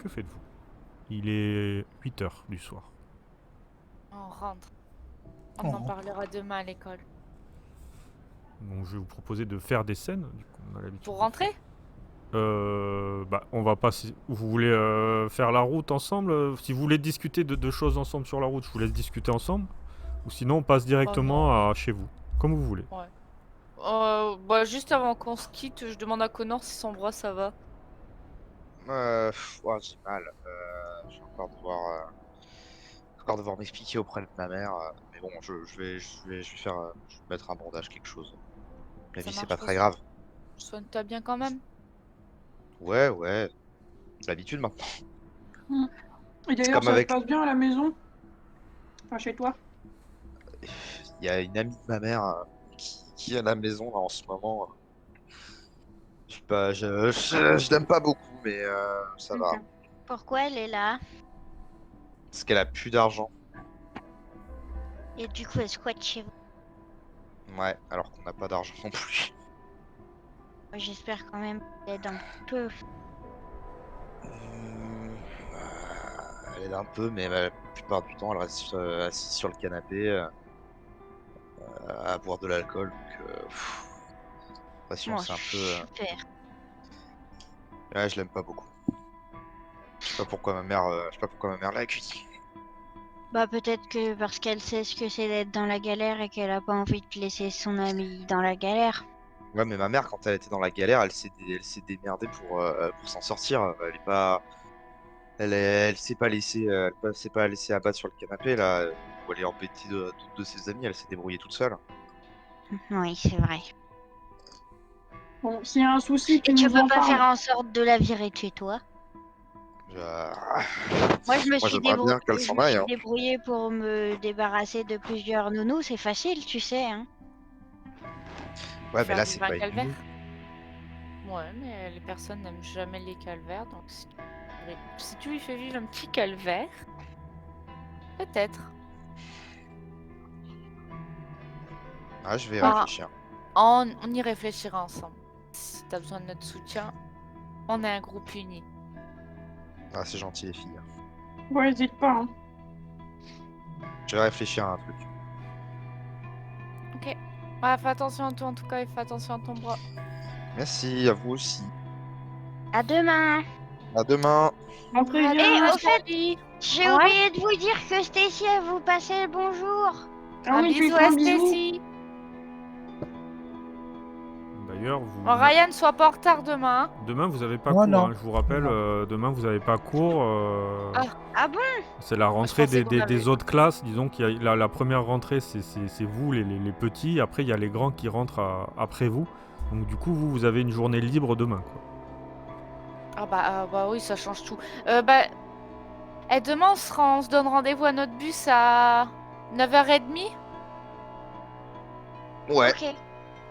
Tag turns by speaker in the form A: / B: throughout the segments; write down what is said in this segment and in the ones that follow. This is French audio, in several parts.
A: que faites-vous? Il est 8h du soir.
B: On rentre.
C: On
B: On en
C: rentre.
B: parlera demain à l'école.
A: Donc je vais vous proposer de faire des scènes, du coup on a l'habitude
B: Pour
A: de
B: rentrer?
A: Bah on va passer... Vous voulez faire la route ensemble? Si vous voulez discuter de choses ensemble sur la route, je vous laisse discuter ensemble. Ou sinon on passe
B: Oh non.
A: directement à chez vous, comme vous voulez.
B: Ouais. Bah juste avant qu'on se quitte, je demande à Connor si son bras ça va.
D: Ouais, j'ai mal. Je vais encore devoir m'expliquer auprès de ma mère. Mais bon, je vais mettre un bandage, quelque chose. La
B: Ça
D: vie, c'est
B: marche
D: pas
B: pas.
D: très grave.
B: Soigne-toi bien quand même.
D: Ouais, c'est l'habitude maintenant.
C: Et
D: C'est
C: d'ailleurs,
D: comme
C: ça se
D: avec,
C: passe bien à la maison? Enfin, chez toi?
D: il y a une amie de ma mère qui est à la maison là en ce moment. Je sais pas, je l'aime pas beaucoup, mais ça va.
C: Ok.
E: Pourquoi elle est là?
D: Parce qu'elle a plus d'argent.
E: Et du coup, elle squatte chez vous.
D: Ouais, alors qu'on n'a pas d'argent non plus.
E: J'espère quand même qu'elle aide un peu.
D: Elle aide un peu, mais la plupart du temps, elle reste assise sur le canapé à boire de l'alcool. Donc, l'impression,
E: Bon,
D: c'est un peu.
E: super.
D: Ouais, je l'aime pas beaucoup. Je sais pas pourquoi je sais pas pourquoi ma mère l'a accueillie.
E: Bah peut-être que parce qu'elle sait ce que c'est d'être dans la galère et qu'elle a pas envie de laisser son ami dans la galère.
D: Ouais, mais ma mère, quand elle était dans la galère, elle s'est démerdée pour s'en sortir. Elle est pas, elle s'est pas laissée, s'est pas laissée abattre sur le canapé là, où elle est embêtée d'autres de ses amis. Elle s'est débrouillée toute seule.
E: Oui, c'est vrai.
C: Bon, s'il y a un souci, tu
E: Et tu
C: nous
E: peux
C: en
E: pas faire
C: parles.
E: en sorte de la virer de chez toi? Moi,
D: Moi, j'aimerais bien qu'elle
E: je
D: s'en
E: me
D: aille,
E: suis
D: hein.
E: débrouillée pour me débarrasser de plusieurs nounous. C'est facile, tu sais, hein.
D: Ouais, mais
B: Faire
D: là, c'est
B: vivre un
D: pas une
B: calvaire.
D: nounou.
B: Ouais, mais les personnes n'aiment jamais les calvaires, donc si tu lui fais vivre un petit calvaire, peut-être.
D: Ah, je vais
B: Ah,
D: réfléchir.
B: on y réfléchira ensemble. Si t'as besoin de notre soutien, on est un groupe uni.
D: Ah, c'est gentil, les filles.
C: Ouais, hésite pas, hein.
D: Je vais réfléchir à un truc.
B: Ok. Ouais, fais attention à toi en tout cas et fais attention à ton bras.
D: Merci, à vous aussi.
E: À demain.
D: À demain.
C: Rentrez
B: À
C: bien.
E: Et
B: demain,
E: au fait,
B: Charlie.
E: j'ai
B: Ouais.
E: oublié de vous dire que Stacy, elle vous passait le bonjour.
C: Ah
B: Un
C: oui, tu lui
B: bisou
C: fais
B: à
C: un bisou.
B: Stacy.
A: D'ailleurs, vous...
B: Bon, Ryan, sois pas en retard demain.
A: Demain vous avez pas
C: Moi,
A: cours,
C: non.
A: hein, je vous rappelle, demain vous avez pas cours.
E: Ah bon?
A: C'est la
B: Je
A: rentrée
B: pensais qu'on avait...
A: des autres classes. Disons qu'il y a la première rentrée, c'est vous, les petits. Après, il y a les grands qui rentrent après vous. Donc, du coup, vous avez une journée libre demain, quoi.
B: Ah bah oui, ça change tout. Et demain, on se donne rendez-vous à notre bus à 9h30.
D: Ouais.
E: Ok.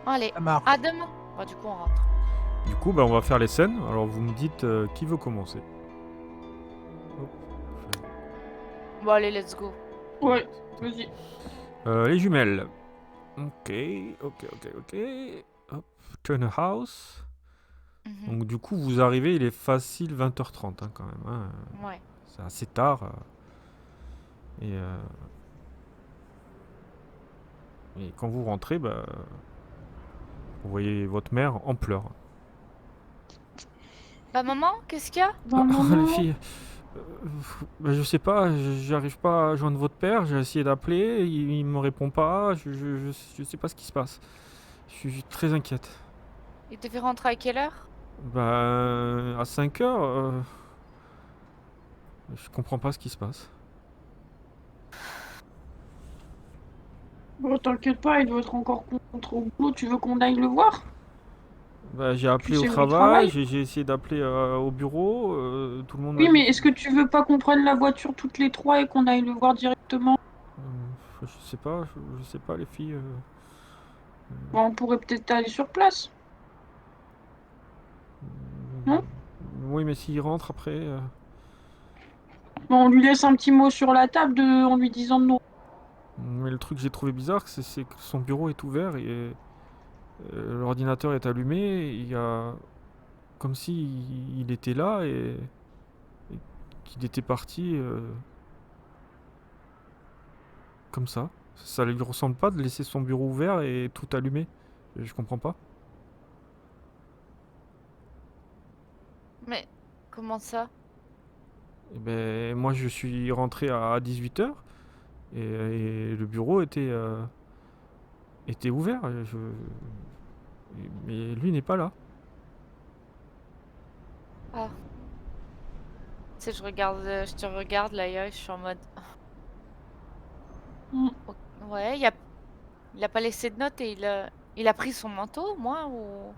B: Allez,
C: Ça marche.
B: à demain. Bah du coup, on rentre.
A: Du coup, bah, on va faire les scènes. Alors, vous me dites qui veut commencer. Hop.
B: Bon, allez, let's go.
C: Ouais, vas-y.
A: Les jumelles. Ok. Hop. Turn a house.
B: Mhm.
A: Donc, du coup, vous arrivez, il est facile 20h30 hein, quand même. Hein.
B: Ouais.
A: C'est assez tard. Et quand vous rentrez, bah, vous voyez votre mère en pleurs.
B: Bah maman, qu'est-ce qu'il y a?
C: Bah,
A: Les
C: maman.
A: filles, bah, je sais pas, j'arrive pas à joindre votre père, j'ai essayé d'appeler, il me répond pas, je sais pas ce qui se passe. Je suis très inquiète.
B: Il te fait rentrer à quelle heure?
A: Bah, à 5h, je comprends pas ce qui se passe.
C: Bon, t'inquiète pas, il doit être encore contre au boulot. Tu veux qu'on aille le voir?
A: Bah, j'ai
C: Tu
A: appelé au
C: sais où il
A: travail,
C: travaille?
A: j'ai essayé d'appeler au bureau, tout le monde m'a
C: Oui,
A: dit
C: mais est-ce que tu veux pas qu'on prenne la voiture toutes les trois et qu'on aille le voir directement?
A: je sais pas les filles.
C: Bon, on pourrait peut-être aller sur place, non?
A: Oui, mais s'il rentre après.
C: Bon, on lui laisse un petit mot sur la table en lui disant de nous.
A: Mais le truc que j'ai trouvé bizarre, c'est que son bureau est ouvert et l'ordinateur est allumé. Il y a comme si il était là et qu'il était parti comme ça. Ça lui ressemble pas de laisser son bureau ouvert et tout allumé. Je comprends pas.
B: Mais comment ça?
A: Et ben, moi, je suis rentré à 18h et le bureau était ouvert. Mais lui n'est pas là.
B: Ah, tu sais, je te regarde là, je suis en mode.
C: Mm.
B: Ouais, il a pas laissé de notes et il a pris son manteau, moi, ou.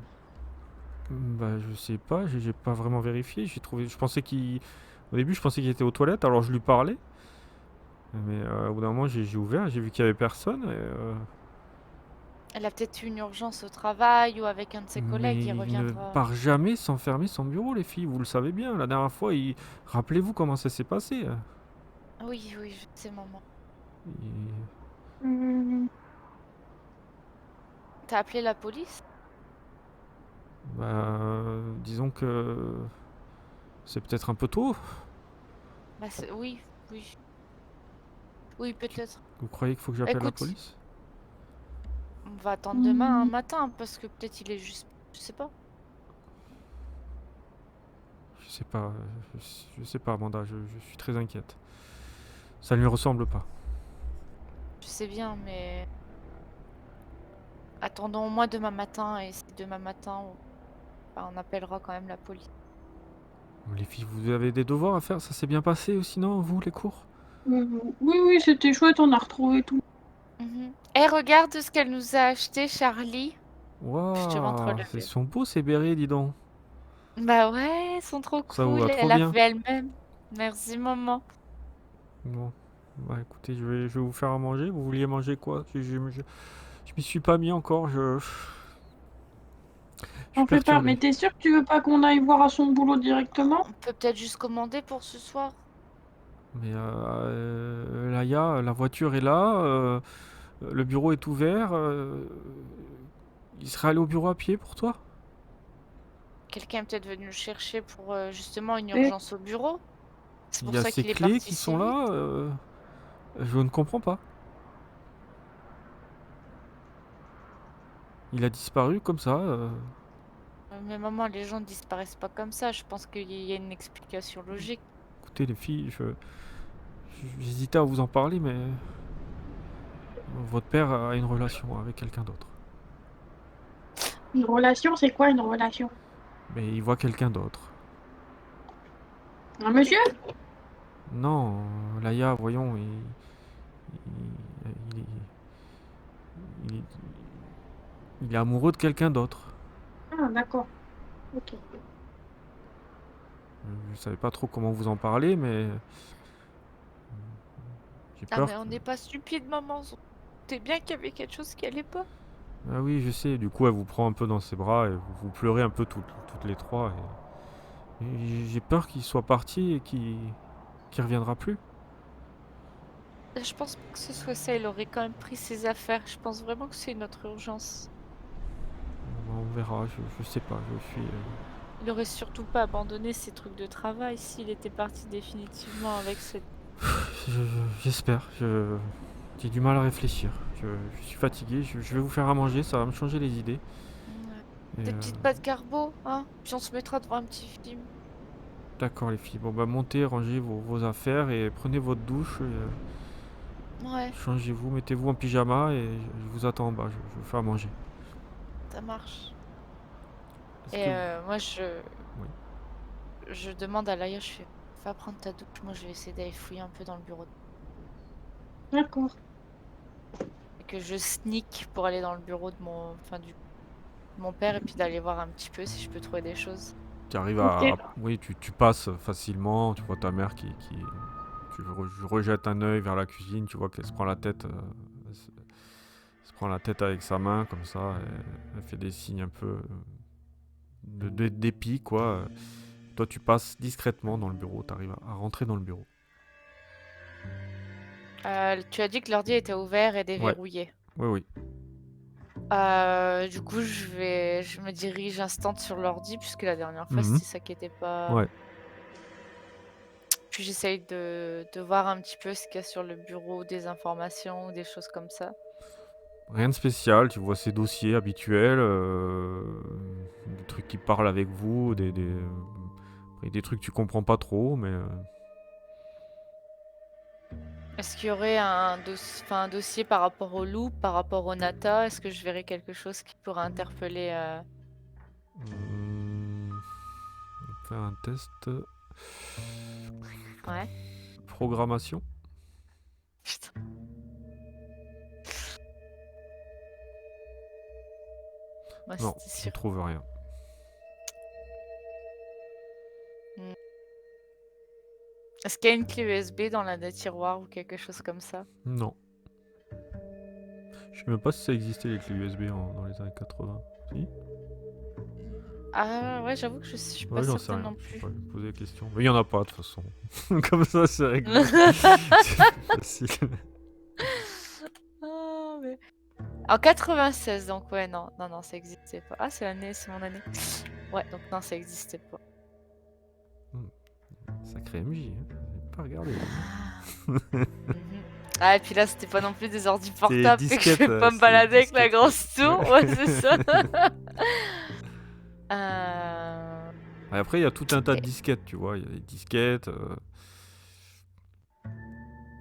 A: Bah, je sais pas, j'ai pas vraiment vérifié. Au début, je pensais qu'il était aux toilettes, alors je lui parlais. Mais au bout d'un moment, j'ai ouvert, j'ai vu qu'il y avait personne.
B: Elle a peut-être eu une urgence au travail ou avec un de ses collègues,
A: Mais
B: il
A: il ne
B: reviendra.
A: part jamais sans fermer son bureau, les filles. Vous le savez bien. La dernière fois, rappelez-vous comment ça s'est passé.
B: Oui, oui, je sais, maman.
A: Il-
C: Mm.
B: T'as appelé la police?
A: Bah, disons que c'est peut-être un peu tôt.
B: Bah, oui, oui. Oui, peut-être.
A: Vous croyez qu'il faut que j'appelle la
B: Écoute,
A: police?
B: on va attendre demain un
C: Mm.
B: matin parce que peut-être il est juste. Je sais pas.
A: Je sais pas, je sais pas, Amanda. Je suis très inquiète. Ça ne lui ressemble pas.
B: Je sais bien, mais. Attendons au moins demain matin et si demain matin on appellera quand même la police.
A: Les filles, vous avez des devoirs à faire? Ça s'est bien passé ou sinon, vous, les cours?
C: Oui, oui, c'était chouette, on a retrouvé tout.
B: Eh, regarde ce qu'elle nous a acheté, Charlie. Je te montre
A: Waouh,
B: le.
A: ils sont beaux ces bérets, dis donc.
B: Bah ouais, ils sont trop
A: Ça vous va
B: cool.
A: trop
B: Elle a
A: bien.
B: fait elle-même. Merci, maman.
A: Bon, bah écoutez, je vais vous faire à manger. Vous vouliez manger quoi? Je m'y suis pas mis encore. Je suis
C: J'en fais pas,
A: perturbé.
C: mais t'es sûr que tu veux pas qu'on aille voir à son boulot directement?
B: On peut peut-être juste commander pour ce soir.
A: Mais Laïa, la voiture est là. Le bureau est ouvert. Il serait allé au bureau à pied pour toi?
B: Quelqu'un est peut-être venu le chercher pour justement une
C: Mais
B: urgence au bureau. C'est
A: Il
B: pour
A: y a
B: ça
A: ses
B: qu'il est
A: clés
B: parti
A: qui
B: si
A: sont
B: vite.
A: là. Je ne comprends pas. Il a disparu comme ça.
B: Mais maman, les gens disparaissent pas comme ça. Je pense qu'il y a une explication logique.
A: Écoutez, les filles, j'hésitais à vous en parler, mais votre père a une relation avec quelqu'un d'autre.
C: une relation, c'est quoi une relation?
A: Mais il voit quelqu'un d'autre.
C: Un monsieur?
A: Non, Laïa, voyons, il est, il est- il est amoureux de quelqu'un d'autre.
C: Ah, d'accord. Ok.
A: Je ne savais pas trop comment vous en parler, mais j'ai
B: Ah,
A: peur
B: mais on
A: que...
B: n'est pas stupide, maman. T'es bien qu'il y avait quelque chose qui allait pas.
A: Ah oui, je sais, du coup, elle vous prend un peu dans ses bras et vous pleurez un peu toutes les trois. Et j'ai peur qu'il soit parti et qu'il reviendra plus.
B: Je pense pas que ce soit ça. Il aurait quand même pris ses affaires. Je pense vraiment que c'est notre urgence.
A: On verra, je sais pas, je suis...
B: Il aurait surtout pas abandonné ses trucs de travail s'il était parti définitivement avec cette.
A: J'espère, j'ai du mal à réfléchir. Je suis fatigué, je vais vous faire à manger, ça va me changer les idées.
B: Ouais.
A: Et,
B: Des petites pâtes carbo, hein? Puis on se mettra devant un petit film.
A: d'accord les filles, bon bah montez, rangez vos affaires et prenez votre douche.
B: Ouais,
A: Changez-vous, mettez-vous en pyjama et je vous attends en bas, je vous fais à manger.
B: ça marche.
A: Est-ce
B: Et
A: que
B: moi,
A: Oui.
B: je demande à Laïa, je fais, va prendre ta douche. Moi, je vais essayer d'aller fouiller un peu dans le bureau.
C: D'accord.
B: Et que je sneak pour aller dans le bureau de mon père et puis d'aller voir un petit peu si je peux trouver des choses.
A: Tu arrives
C: Ok.
A: Oui, tu passes facilement, tu vois ta mère tu rejettes un œil vers la cuisine, tu vois qu'elle se prend la tête, elle se prend la tête avec sa main comme ça, elle fait des signes un peu de dépit quoi. Toi tu passes discrètement dans le bureau, tu arrives à rentrer dans le bureau.
B: Tu as dit que l'ordi était ouvert et déverrouillé.
A: Oui.
B: Du coup, je me dirige instant sur l'ordi puisque la dernière fois
A: Mhm.
B: c'était ça qui était pas.
A: Ouais.
B: Puis j'essaye de voir un petit peu ce qu'il y a sur le bureau, des informations ou des choses comme ça.
A: Rien de spécial, tu vois ces dossiers habituels, des trucs qui parlent avec vous, après, des trucs que tu comprends pas trop, mais
B: Est-ce qu'il y aurait un dossier par rapport au loup, par rapport au Nata? Est-ce que je verrais quelque chose qui pourrait interpeller
A: on va faire un test
B: Ouais.
A: programmation.
B: Putain. Moi,
A: Non,
B: c'était
A: tu
B: sûr.
A: ne trouves rien.
B: Est-ce qu'il y a une clé USB dans l'un des tiroirs ou quelque chose comme ça?
A: Non. Je sais même pas si ça existait les clés USB dans les années 80. Si?
B: Ah ouais, j'avoue que je suis pas
A: Ouais, j'en sais
B: certaine
A: rien.
B: non
A: Je sais
B: plus.
A: pas, je vais poser la question. Mais il y en a pas de toute façon. Comme ça, c'est réglé. C'est facile.
B: Ah, mais... En 96, donc ouais, non, ça existait pas. Ah, c'est mon année. Ouais, donc non, ça existait pas.
A: Sacré MJ, hein. J'ai pas regardé.
B: Mhm. Ah, et puis là, c'était pas non plus des ordi portables, fait que je
A: disquettes,
B: vais pas me
A: c'est
B: balader avec la
A: disquettes,
B: grosse tour.
A: ouais.
B: Ouais, c'est ça. Euh,
A: Et après, il y a tout un tas de
B: Et-
A: disquettes, tu vois. Il y a des disquettes.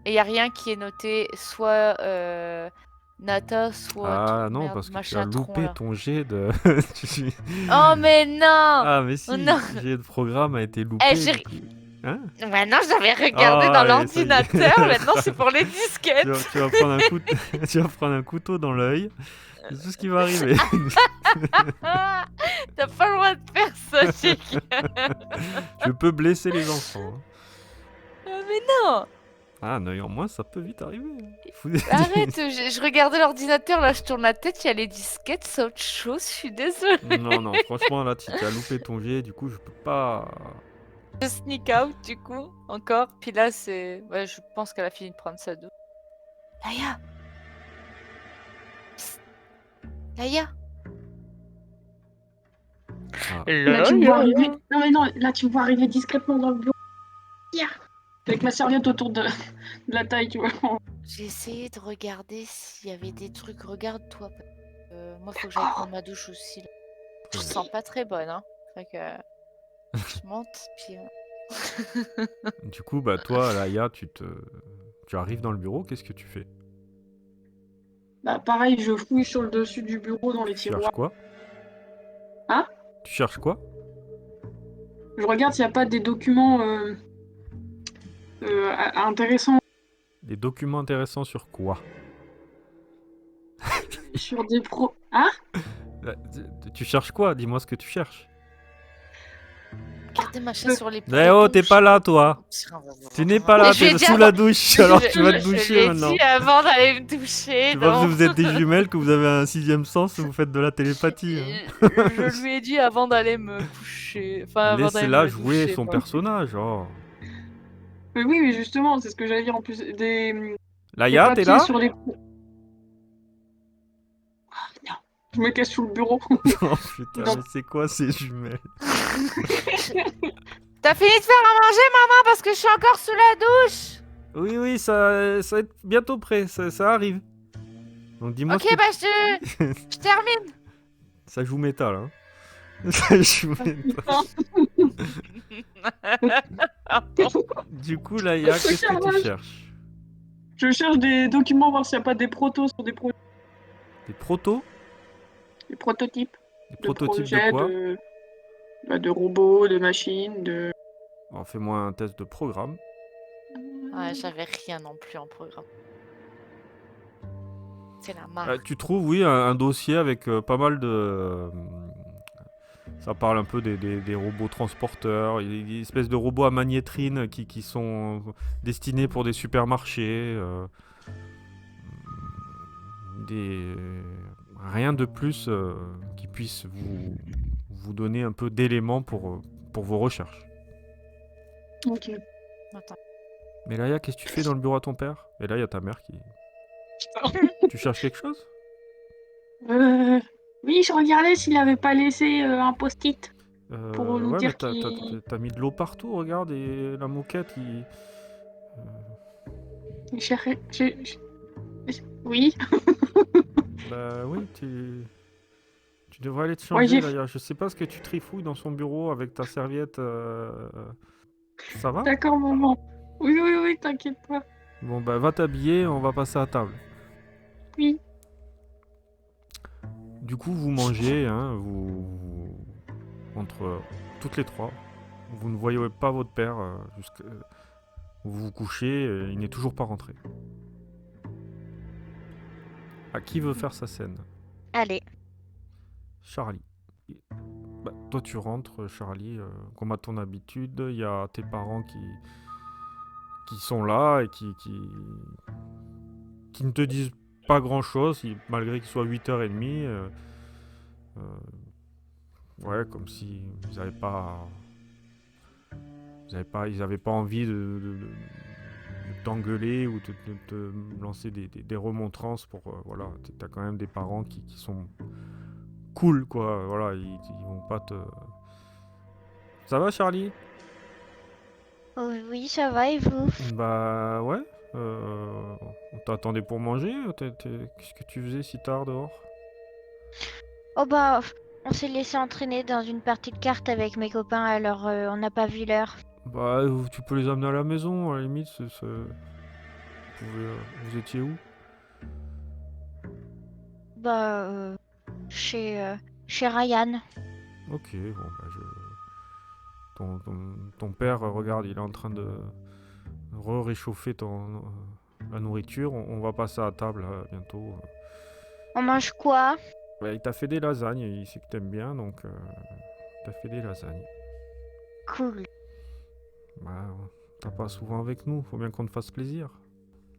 B: Et y a rien qui est noté, soit Nata, soit
A: Ah non,
B: merde,
A: parce que tu
B: machin
A: as
B: tronc
A: loupé
B: là.
A: ton jet de.
B: Oh, mais non!
A: Ah, mais si,
B: Oh non!
A: le jet de programme a été
B: Eh,
A: loupé.
B: j'ai...
A: Du coup. Hein?
B: Maintenant, j'avais regardé dans
A: Ah, et ça y est.
B: l'ordinateur, maintenant c'est pour les disquettes.
A: Tu vas prendre un couteau, tu vas prendre un couteau dans l'œil. C'est tout ce qui va arriver.
B: Ah, t'as pas le droit de faire ça, Chic.
A: Je peux blesser les enfants, hein.
B: Mais non!
A: Ah, un œil en moins, ça peut vite arriver.
B: Arrête, je regardais l'ordinateur, là je tourne la tête, il y a les disquettes, c'est autre chose, je suis désolée.
A: Non, non, franchement, là, tu as loupé ton jet, du coup, je peux pas.
B: Je sneak out du coup, encore. Puis là c'est... Ouais, je pense qu'elle a fini de prendre sa douche. Laïa! Psst. Laïa!
A: Ah.
C: Là, tu me vois arriver. Non, mais non, là, tu me vois arriver discrètement dans le bureau. Yeah. Avec ma serviette autour de la taille, tu vois.
B: J'ai essayé de regarder s'il y avait des trucs. Regarde-toi. Moi, faut que j'aille prendre ma douche aussi. Là. Je me sens pas très bonne, hein. Fait que je monte, puis.
A: Du coup, bah, toi, Laïa, tu arrives dans le bureau, qu'est-ce que tu fais?
C: Bah, pareil, je fouille sur le dessus du bureau dans les
A: Tu cherches
C: tiroirs.
A: quoi?
C: Hein?
A: Tu cherches quoi?
C: Je regarde s'il n'y a pas des documents intéressants
A: Des documents intéressants sur quoi?
C: sur des pros. Hein?
A: Tu cherches quoi? Dis-moi ce que tu cherches.
B: Regardez machin sur les
A: Eh oh, t'es pas là, toi! Tu n'es pas là,
B: Mais je lui ai
A: t'es
B: dit
A: sous
B: avant-
A: la douche, alors tu vas te
B: Je
A: doucher
B: l'ai
A: maintenant.
B: dit avant d'aller me doucher.
A: C'est pas parce que
B: donc.
A: vous êtes des jumelles que vous avez un sixième sens et vous faites de la télépathie, hein.
B: Je lui ai dit avant d'aller me coucher. Enfin, avant d'aller
A: Laissez-la
B: me
A: jouer
B: doucher,
A: son
B: quoi.
A: personnage, oh.
C: Mais oui, mais justement, c'est ce que j'allais dire en plus. Des
A: Laïa, t'es
C: papiers
A: là?
C: sur les. Ah, non, je me casse sous le bureau.
A: Oh putain,
C: Non.
A: mais c'est quoi ces jumelles?
B: T'as fini de faire à manger, maman, parce que je suis encore sous la douche.
A: Oui, oui, ça va être bientôt prêt, ça arrive. Donc dis-moi
B: Ok,
A: ce que...
B: bah je termine.
A: Ça joue métal, hein. Ça joue métal. Du coup, Laïa, qu'est-ce que tu cherches?
C: Je cherche des documents, voir s'il n'y a pas des protos sur des,
A: Des protos?
C: des prototypes.
A: Des
C: De
A: prototypes
C: projets,
A: de quoi?
C: de robots, de machines, de.
A: Alors fais-moi un test de programme.
B: Ouais, j'avais rien non plus en programme. C'est la marque.
A: Tu trouves, oui, un dossier avec pas mal de... ça parle un peu des robots transporteurs, il y a des espèces de robots à magnétrine qui sont destinés pour des supermarchés. Rien de plus qui puisse vous donner un peu d'éléments pour vos recherches.
C: Ok.
B: Attends.
A: Mais Laïa, qu'est-ce que tu fais dans le bureau à ton père? Et là, il y a ta mère qui... Tu cherches quelque chose?
C: Oui, je regardais s'il avait pas laissé un post-it. pour nous
A: Ouais, mais
C: dire qu'il
A: t'as mis de l'eau partout, regarde, et la moquette,
C: cherche. Oui.
A: Bah oui, tu devrais aller te
C: Ouais,
A: changer,
C: j'ai.
A: d'ailleurs. Je sais pas ce que tu trifouilles dans son bureau avec ta serviette. Ça va?
C: D'accord, maman. Oui, oui, oui, t'inquiète pas.
A: Bon, bah va t'habiller, on va passer à table.
C: Oui.
A: Du coup, vous mangez, hein, entre toutes les trois. Vous ne voyez pas votre père jusqu'à... Vous vous couchez, il n'est toujours pas rentré. À qui veut faire sa scène?
E: Allez.
A: Charlie. Bah, toi, tu rentres, Charlie, comme à ton habitude. Il y a tes parents qui sont là et qui ne te disent pas grand-chose, malgré qu'il soit 8h30. Ouais, comme si ils n'avaient pas... Ils avaient pas envie de t'engueuler ou de te lancer des remontrances pour... voilà, t'as quand même des parents qui sont cool, quoi. Voilà, ils vont pas te... Ça va, Charlie?
E: Oh, oui, ça va et vous?
A: Bah ouais. On t'attendait pour manger? Qu'est-ce que tu faisais si tard dehors?
E: Oh bah, on s'est laissé entraîner dans une partie de cartes avec mes copains, alors on n'a pas vu l'heure.
A: Bah, tu peux les amener à la maison, à la limite. Vous étiez où?
E: Bah, chez Ryan.
A: Ok, bon, bah ton père, regarde, il est en train de réchauffer la nourriture. On va passer à table bientôt.
E: On mange quoi?
A: Bah, il t'a fait des lasagnes, il sait que t'aimes bien, donc il t'a fait des lasagnes.
E: Cool.
A: Bah, t'as pas souvent avec nous, faut bien qu'on te fasse plaisir.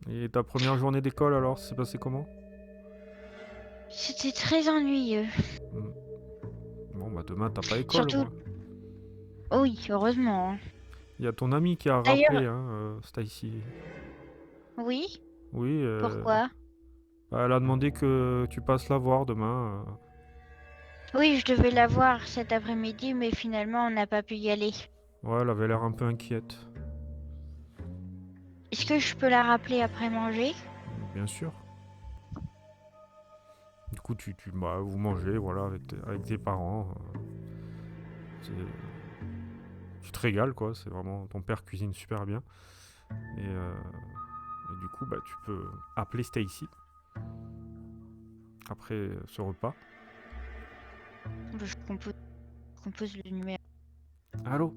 A: Et ta première journée d'école alors, c'est passé comment?
E: C'était très ennuyeux.
A: Bon, bah demain t'as pas école,
E: Surtout,
A: moi.
E: oui, heureusement, hein.
A: Il y a ton ami qui a
E: D'ailleurs,
A: rappelé, hein, Stacy.
E: oui,
A: Oui,
E: pourquoi?
A: bah, elle a demandé que tu passes la voir demain.
E: Oui, je devais la voir cet après-midi, mais finalement, on n'a pas pu y aller.
A: Ouais, elle avait l'air un peu inquiète.
E: Est-ce que je peux la rappeler après manger?
A: Bien sûr. Du coup, bah, vous mangez, voilà, avec tes parents. Tu te régales, quoi. C'est vraiment... Ton père cuisine super bien. Et du coup, bah, tu peux appeler Stacy après ce repas.
E: Je compose le numéro.
A: Allô?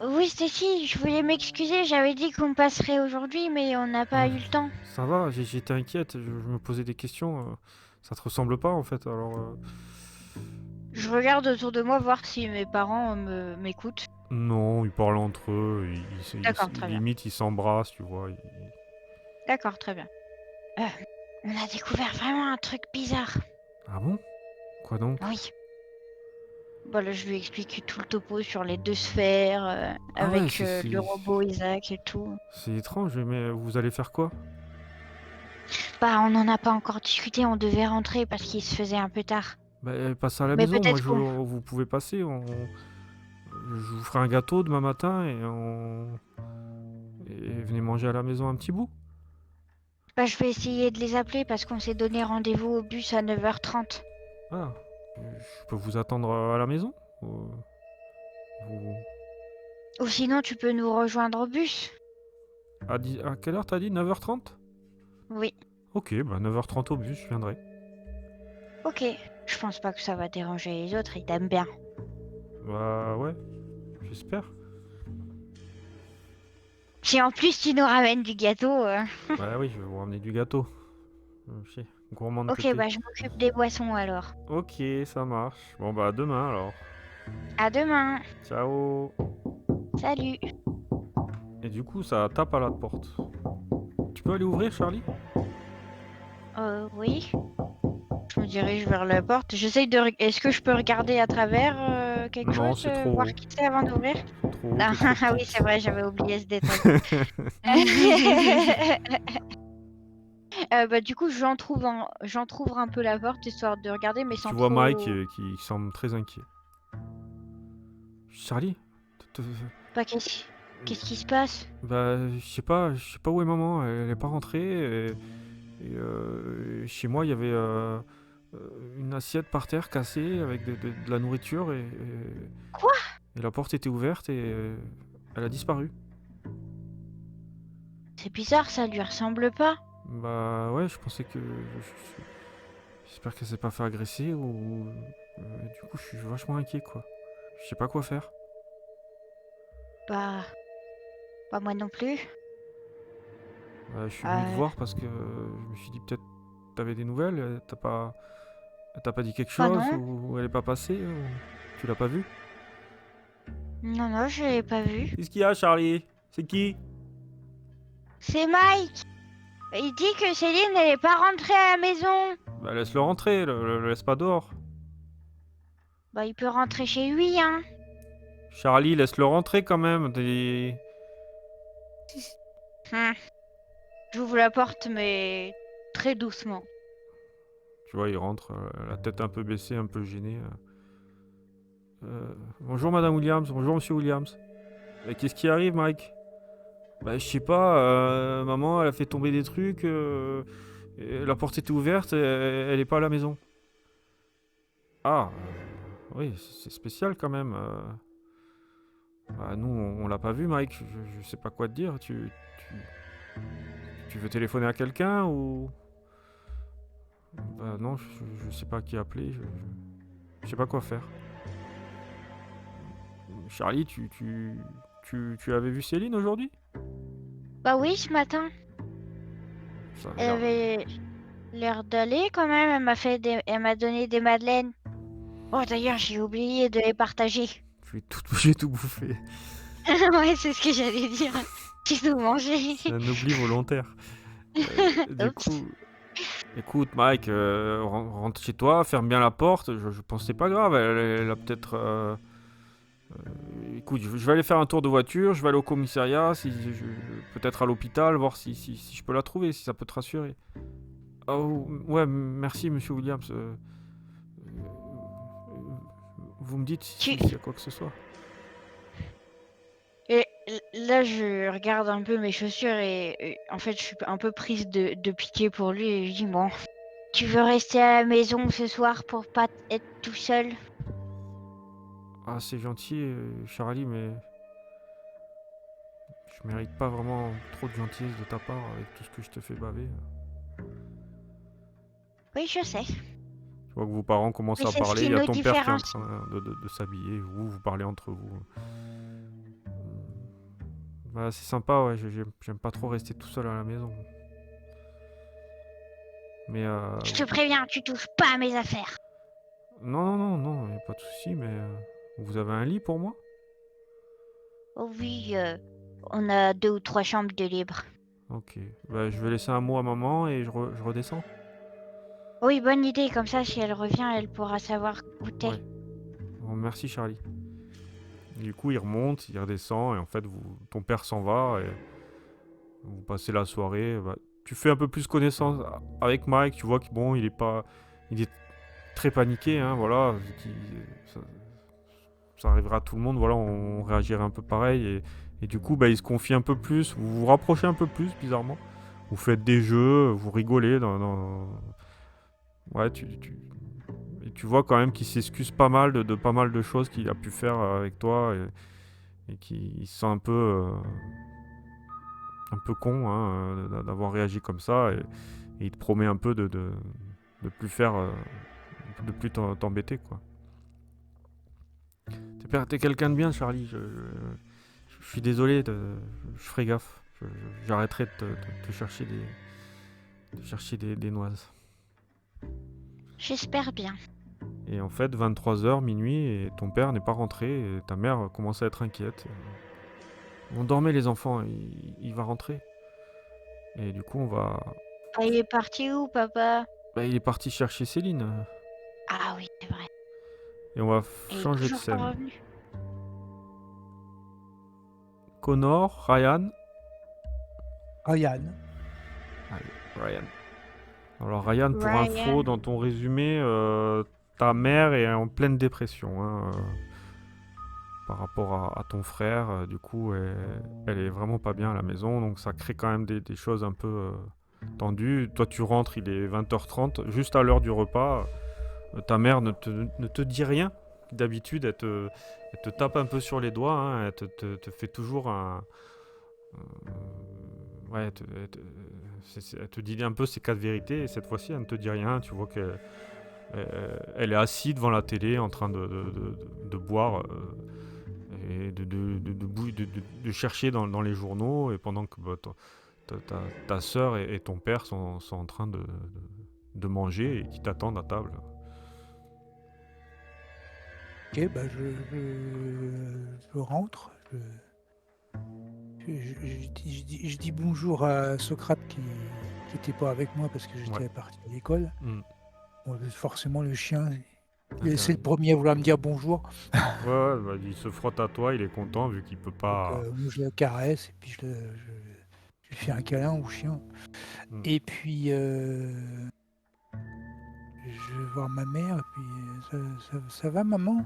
E: Oui, Stacy, je voulais m'excuser, j'avais dit qu'on passerait aujourd'hui, mais on n'a pas eu le temps.
A: Ça va, j'étais inquiète, je me posais des questions. Ça te ressemble pas, en fait, alors...
E: Je regarde autour de moi voir si mes parents m'écoutent.
A: Non, ils parlent entre eux,
E: D'accord, très bien.
A: limite ils s'embrassent, tu vois.
E: D'accord, très bien. On a découvert vraiment un truc bizarre.
A: Ah bon? Quoi donc?
E: Oui. Bon, là, je lui explique tout le topo sur les 2 sphères,
A: Ah ouais,
E: avec le robot Isaac et tout.
A: c'est étrange, mais vous allez faire quoi?
E: Bah, on n'en a pas encore discuté, on devait rentrer parce qu'il se faisait un peu tard.
A: Bah, passez à la
E: Mais
A: maison, moi
E: peut-être qu'on...
A: vous pouvez passer, je vous ferai un gâteau demain matin et venez manger à la maison un petit bout.
E: Bah, je vais essayer de les appeler parce qu'on s'est donné rendez-vous au bus à 9h30.
A: Ah, je peux vous attendre à la maison? Vous-
E: Ou sinon, tu peux nous rejoindre au bus.
A: À quelle heure t'as dit? 9h30?
E: Oui.
A: Ok, bah 9h30 au bus, je viendrai.
E: Ok. Je pense pas que ça va déranger les autres, ils t'aiment bien.
A: Bah ouais, j'espère.
E: Si en plus tu nous ramènes du gâteau...
A: Bah oui, je vais vous ramener du gâteau. Ok, gourmand de
E: Ok,
A: côté.
E: bah je m'occupe des boissons alors.
A: Ok, ça marche. Bon bah à demain alors.
E: À demain.
A: Ciao.
E: Salut.
A: Et du coup, ça tape à la porte. Tu peux aller ouvrir, Charlie?
E: Oui. Je me dirige vers la porte. J'essaye de... Est-ce que je peux regarder à travers quelque
A: Non,
E: chose,
A: c'est trop
E: voir
A: haut.
E: qui c'est avant d'ouvrir?
A: Trop haut,
E: Ah
A: t'es trop
E: ah oui,
A: petite.
E: c'est vrai, j'avais oublié ce détail. Bah du coup, j'entrouvre un peu la porte histoire de regarder, mais sans
A: Tu vois
E: trop...
A: Mike qui semble très inquiet. Charlie te- te-
E: Bah, qu'est-ce qui se passe?
A: Bah, je sais pas où est maman, elle est pas rentrée. Chez moi, il y avait une assiette par terre cassée avec de la nourriture
E: Quoi?
A: et la porte était ouverte et elle a disparu.
E: C'est bizarre, ça lui ressemble pas.
A: Bah ouais, je pensais que... J'espère qu'elle s'est pas fait agresser ou... du coup, je suis vachement inquiet, quoi. Je sais pas quoi faire.
E: Bah, pas moi non plus.
A: Bah, je suis venu te
E: Euh,
A: voir parce que je me suis dit peut-être t'avais des nouvelles, elle t'a pas dit quelque
E: Bah
A: chose
E: non.
A: ou elle est pas passée ou... Tu l'as pas vue?
E: Non, non, je l'ai pas vu.
A: Qu'est-ce qu'il y a, Charlie? C'est qui?
E: C'est Mike. Il dit que Céline, elle est pas rentrée à la maison.
A: Bah laisse-le rentrer, le laisse pas dehors.
E: Bah, il peut rentrer chez lui, hein.
A: Charlie, laisse-le rentrer quand même.
E: Hum. J'ouvre la porte, mais très doucement.
A: Tu vois, il rentre, la tête un peu baissée, un peu gêné. Bonjour Madame Williams, bonjour Monsieur Williams. Qu'est-ce qui arrive, Mike? Bah je sais pas, maman elle a fait tomber des trucs, et la porte était ouverte, et elle est pas à la maison. Ah, oui, c'est spécial quand même. Bah, nous on l'a pas vu, Mike, je sais pas quoi te dire. Tu veux téléphoner à quelqu'un ou... Bah non, je sais pas qui appeler, je sais pas quoi faire. Charlie, tu avais vu Céline aujourd'hui?
E: Bah oui, ce matin.
A: Ça a
E: Elle
A: l'air-
E: avait l'air d'aller quand même. Elle m'a donné des madeleines. Oh, d'ailleurs, j'ai oublié de les partager.
A: J'ai tout bouffé.
E: Ouais, c'est ce que j'allais dire. J'ai tout mangé.
A: C'est un oubli volontaire. Du
E: Oups.
A: coup, écoute Mike, rentre chez toi, ferme bien la porte. Je pense que c'est pas grave. Elle a peut-être... écoute, je vais aller faire un tour de voiture, je vais aller au commissariat, peut-être à l'hôpital, voir si je peux la trouver, si ça peut te rassurer. Oh, ouais, merci Monsieur Williams. Vous me dites
E: Tu-
A: s'il y a quoi que ce soit.
E: Et là, je regarde un peu mes chaussures et en fait, je suis un peu prise de pitié pour lui et je dis bon, tu veux rester à la maison ce soir pour pas être tout seul?
A: Ah, c'est gentil, Charlie, mais je mérite pas vraiment trop de gentillesse de ta part avec tout ce que je te fais baver.
E: Oui, je sais.
A: Je vois que vos parents commencent
E: Mais
A: à
E: c'est ce
A: parler.
E: qui
A: Il y a
E: nous
A: ton père qui est en
E: différencie.
A: train de s'habiller. Vous parlez entre vous. Bah, c'est sympa, ouais. J'aime pas trop rester tout seul à la maison. Mais
E: Je te préviens, tu touches pas à mes affaires.
A: non, y a pas de souci. Mais vous avez un lit pour moi?
E: Oh oui, on a 2 ou 3 chambres de libre.
A: Ok. Bah, je vais laisser un mot à maman et je redescends.
E: Oui, bonne idée, comme ça, si elle revient, elle pourra savoir où t'es.
A: Ouais. Bon, merci Charlie. Et du coup, il remonte, il redescend et en fait, ton père s'en va et vous passez la soirée. Bah, tu fais un peu plus connaissance avec Mike. Tu vois que bon, il est très paniqué, hein, voilà. Ça, ça arrivera à tout le monde, voilà, on réagirait un peu pareil et du coup, bah, il se confie un peu plus. Vous vous rapprochez un peu plus, bizarrement. Vous faites des jeux, vous rigolez Ouais, et tu vois quand même qu'il s'excuse pas mal de pas mal de choses qu'il a pu faire avec toi et qu'il se sent un peu con, hein, d'avoir réagi comme ça et il te promet un peu de plus faire, de plus t'embêter, quoi. T'es quelqu'un de bien, Charlie. Je suis désolé, je ferai gaffe. J'arrêterai de te chercher des noises.
E: J'espère bien.
A: Et en fait, 23h, minuit, et ton père n'est pas rentré, et ta mère commence à être inquiète. On dormait les enfants, il va rentrer. Et du coup, on va...
E: Ah, il est parti où, papa?
A: Bah, il est parti chercher Céline.
E: Ah oui, c'est vrai.
A: Et on va
E: Il est
A: changer de
E: toujours pas
A: scène.
E: revenu.
A: Connor, Ryan.
F: Ryan.
A: Allez, Ryan. Alors Ryan, pour
E: Ryan.
A: info, dans ton résumé, ta mère est en pleine dépression, hein, par rapport à ton frère. Du coup, elle est vraiment pas bien à la maison, donc ça crée quand même des choses un peu tendues. Toi, tu rentres, il est 20h30, juste à l'heure du repas. Ta mère ne te dit rien. D'habitude, elle te tape un peu sur les doigts, hein, elle te fait toujours ouais, elle te dit un peu ses quatre vérités, et cette fois-ci, elle ne te dit rien. Tu vois qu'elle elle est assise devant la télé en train de boire et de chercher dans les journaux, et pendant que ta sœur et ton père sont en train de manger et qui t'attendent à table.
F: Ok, bah je rentre. Je dis bonjour à Socrate qui n'était pas avec moi parce que
A: Ouais.
F: j'étais parti à l'école.
A: Mm.
F: Bon, forcément, le chien,
A: Ok.
F: c'est le premier à vouloir me dire bonjour.
A: Ouais, bah, il se frotte à toi, il est content vu qu'il peut
F: Donc,
A: pas.
F: moi, je le caresse et puis je lui fais un câlin au chien.
A: Mm.
F: Et puis, je vais voir ma mère. Et puis, ça va, maman?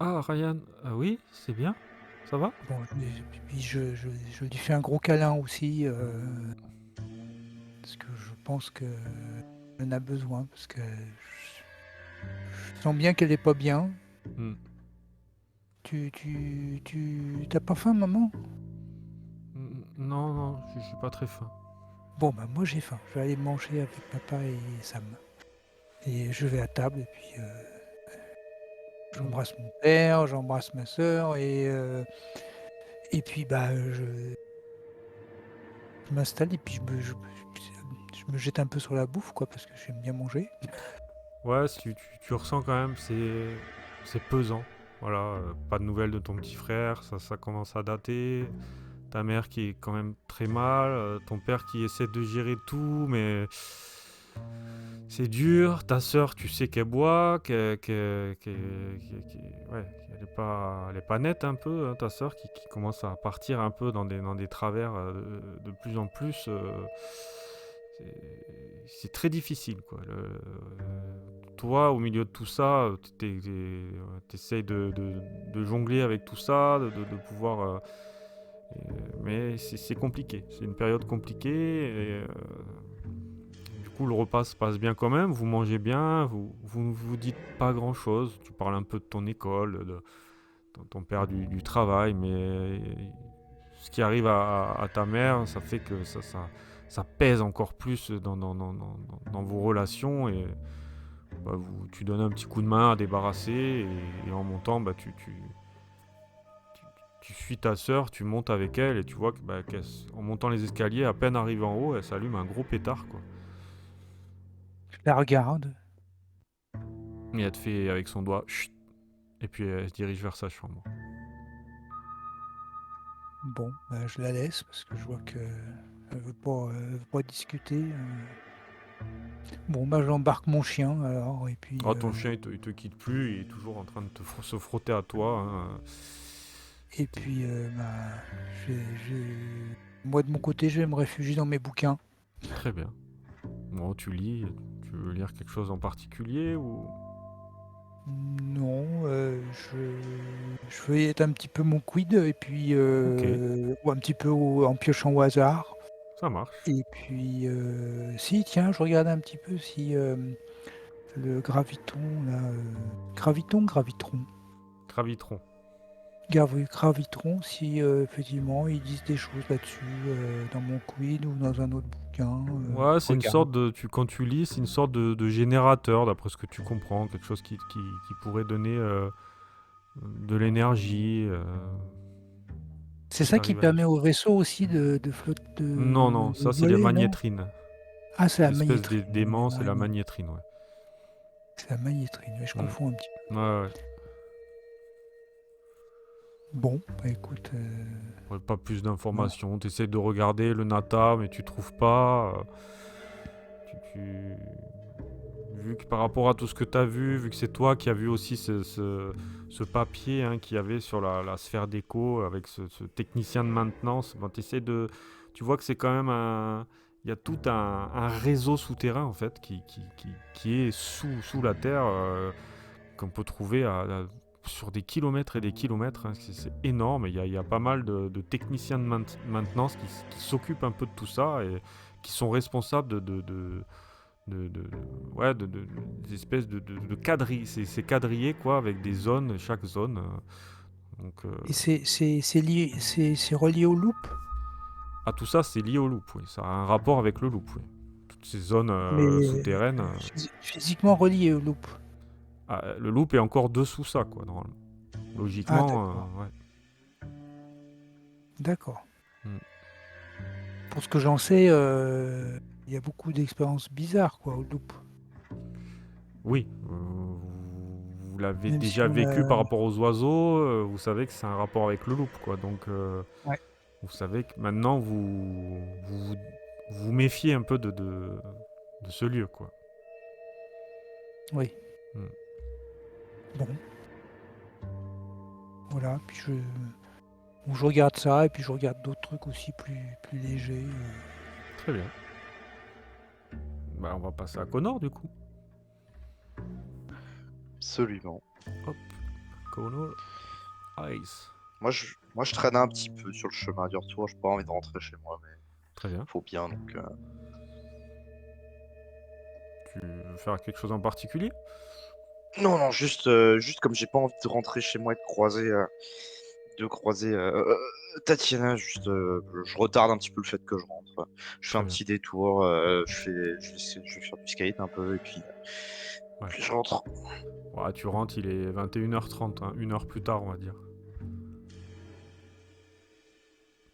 A: Ah, Ryan, oui, c'est bien, ça va?
F: Bon, puis je lui fais un gros câlin aussi. Parce que je pense qu'elle en a besoin. Parce que je sens bien qu'elle est pas bien.
A: Mm.
F: T'as pas faim, maman?
A: Non, non, je suis pas très faim.
F: Bon, bah moi j'ai faim. Je vais aller manger avec papa et Sam. Et je vais à table et puis j'embrasse mon père, j'embrasse ma sœur et puis bah je m'installe et puis je me jette un peu sur la bouffe quoi parce que j'aime bien manger.
A: Ouais, si tu ressens quand même, c'est pesant. Voilà, pas de nouvelles de ton petit frère, ça commence à dater. Ta mère qui est quand même très mal, ton père qui essaie de gérer tout, mais c'est dur. Ta sœur, tu sais qu'elle boit, ouais, elle est pas nette un peu, hein, ta sœur qui commence à partir un peu dans des travers de plus en plus. C'est très difficile, quoi. Toi, au milieu de tout ça, t'essayes de jongler avec tout ça, de pouvoir. Mais c'est compliqué. C'est une période compliquée. Et, du coup, le repas se passe bien quand même. Vous mangez bien. Vous dites pas grand chose. Tu parles un peu de ton école, de ton père du travail, mais ce qui arrive à ta mère, ça fait que ça pèse encore plus dans vos relations, et bah, tu donnes un petit coup de main à débarrasser, et en montant, bah, tu suis ta sœur, tu montes avec elle, et tu vois que bah, en montant les escaliers, à peine arrivée en haut, elle s'allume un gros pétard, quoi.
F: Je la regarde.
A: Et elle te fait avec son doigt chut, et puis elle se dirige vers sa chambre.
F: Bon, bah, je la laisse parce que je vois que elle veut pas discuter. Bon, bah j'embarque mon chien alors et puis
A: Oh, ton chien il te quitte plus, il est toujours en train de se frotter à toi, hein.
F: bah, moi de mon côté, je vais me réfugier dans mes bouquins.
A: Très bien. Bon, tu lis, tu veux lire quelque chose en particulier ou...
F: Non, je feuillette un petit peu mon quid et puis ou un petit peu en piochant au hasard.
A: Ça marche.
F: Et puis si tiens, je regarde un petit peu si le graviton là, gravitron,
A: Gravitron.
F: gravitron, si effectivement ils disent des choses là-dessus dans mon quid ou dans un autre bouquin.
A: Ouais,
F: Je
A: c'est une
F: regarde.
A: sorte de... Quand tu lis, c'est une sorte de générateur, d'après ce que tu comprends. Quelque chose qui pourrait donner de l'énergie.
F: C'est
A: Si
F: ça qui
A: t'arrives à
F: permet
A: lire.
F: au vaisseau aussi de flotter,
A: Non, non,
F: de
A: ça c'est les
F: voler, non?
A: magnétrines.
F: Ah, c'est la
A: L'espèce
F: magnétrine.
A: d'aimant, c'est la
F: Carrément.
A: magnétrine, ouais.
F: C'est la magnétrine, mais je confonds un petit peu.
A: Ouais, ouais.
F: Bon, bah écoute,
A: Ouais, pas plus d'informations. Tu essaies de regarder le Nata, mais tu trouves pas. Vu que par rapport à tout ce que tu as vu que c'est toi qui as vu aussi ce papier, hein, qu'il y avait sur la sphère d'écho avec ce technicien de maintenance, ben, tu vois que c'est quand même il y a tout un réseau souterrain en fait qui est sous la terre, qu'on peut trouver sur des kilomètres et des kilomètres, hein, c'est énorme. Il y a pas mal de techniciens de maintenance qui s'occupent un peu de tout ça et qui sont responsables ouais, des espèces de quadrilles. C'est quadrillé quoi, avec des zones, chaque zone. Donc,
F: Et c'est relié au loop,
A: tout ça, c'est lié au loop, oui. Ça a un rapport avec le loop, oui. Toutes ces zones
F: mais
A: souterraines.
F: physiquement relié au loop.
A: Le loop est encore dessous ça, quoi, normalement.
F: Ah,
A: Logiquement,
F: d'accord.
A: ouais.
F: D'accord.
A: Mm.
F: Pour ce que j'en sais, il y a beaucoup d'expériences bizarres, quoi, au loop.
A: Oui, vous l'avez
F: Même si
A: déjà
F: on
A: vécu par
F: a...
A: rapport aux oiseaux, vous savez que c'est un rapport avec le loop, quoi. Donc,
F: Ouais.
A: vous savez que maintenant, vous méfiez un peu de ce lieu, quoi.
F: Oui.
A: Mm.
F: Bon. Voilà, puis je regarde ça, et puis je regarde d'autres trucs aussi plus légers.
A: Très bien. Bah, on va passer à Connor, du coup.
D: Absolument.
A: Hop, Connor, Ice.
D: Moi, je traîne un petit peu sur le chemin du retour. J'ai pas envie de rentrer chez moi, mais
A: Très bien.
D: faut bien, donc...
A: Tu veux faire quelque chose en particulier?
D: Non, juste comme j'ai pas envie de rentrer chez moi et de croiser Tatiana, je retarde un petit peu le fait que je rentre. Je fais
A: Très
D: un
A: bien.
D: petit détour, je vais faire du skate un peu et puis,
A: Ouais.
D: puis je rentre.
A: Ouais, tu rentres, il est 21h30, hein, une heure plus tard, on va dire.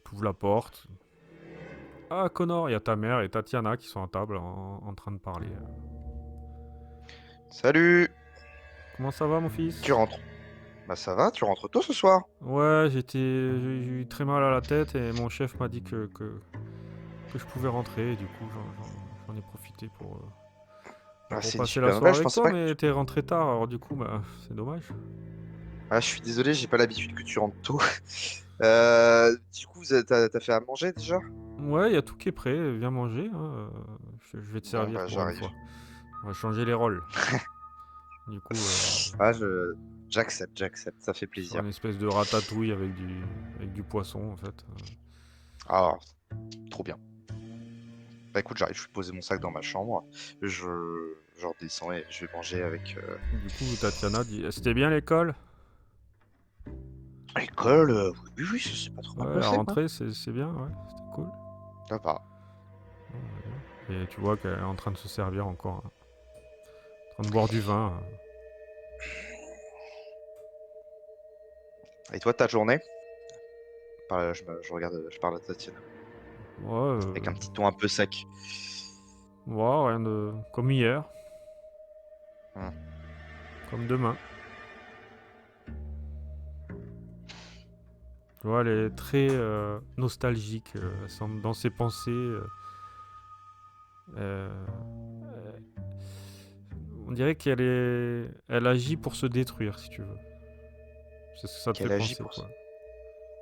A: Tu ouvres la porte. Ah, Connor, il y a ta mère et Tatiana qui sont à table en train de parler.
D: Salut,
A: Comment ça va, mon fils?
D: tu rentres? Bah ça va, tu rentres tôt ce soir?
A: Ouais, j'ai eu très mal à la tête et mon chef m'a dit que je pouvais rentrer. Et du coup, j'en ai profité pour
D: Ah,
A: pour
D: c'est une
A: passer la
D: super
A: soirée
D: nouvelle, je
A: avec
D: pensais
A: toi,
D: pas que...
A: mais t'es rentré tard, alors du coup, bah, c'est dommage.
D: Ah, je suis désolé, j'ai pas l'habitude que tu rentres tôt. Du coup, t'as fait à manger déjà?
A: Ouais, il y a tout qui est prêt, viens manger, hein, je vais te
D: Bon,
A: servir
D: bah
A: pour une
D: j'arrive.
A: fois. On va changer les rôles. Du coup,
D: Ah, j'accepte, ça fait
A: sur
D: plaisir.
A: une espèce de ratatouille avec du poisson, en fait.
D: Ah, trop bien. Bah écoute, j'arrive, je vais poser mon sac dans ma chambre, je redescends et je vais manger avec
A: Du coup, Tatiana dit, c'était bien l'école?
D: l'école. Oui, ça s'est pas trop mal
A: Ouais, la
D: passé, quoi.
A: rentrée, c'est bien, ouais, c'était cool.
D: Ça va.
A: Ouais, bien. Et tu vois qu'elle est en train de se servir encore, hein, en train de boire du vin.
D: Et toi, ta journée? Je regarde, je parle à Tatiana.
A: Ouais,
D: Avec un petit ton un peu sec.
A: ouais, rien de... Comme hier,
D: Hmm.
A: comme demain. Tu vois, elle est très nostalgique dans ses pensées. Euh, on dirait elle agit pour se détruire, si tu veux. C'est ce que ça te fait
D: Qu'elle agit
A: penser,
D: pour ça.
A: quoi.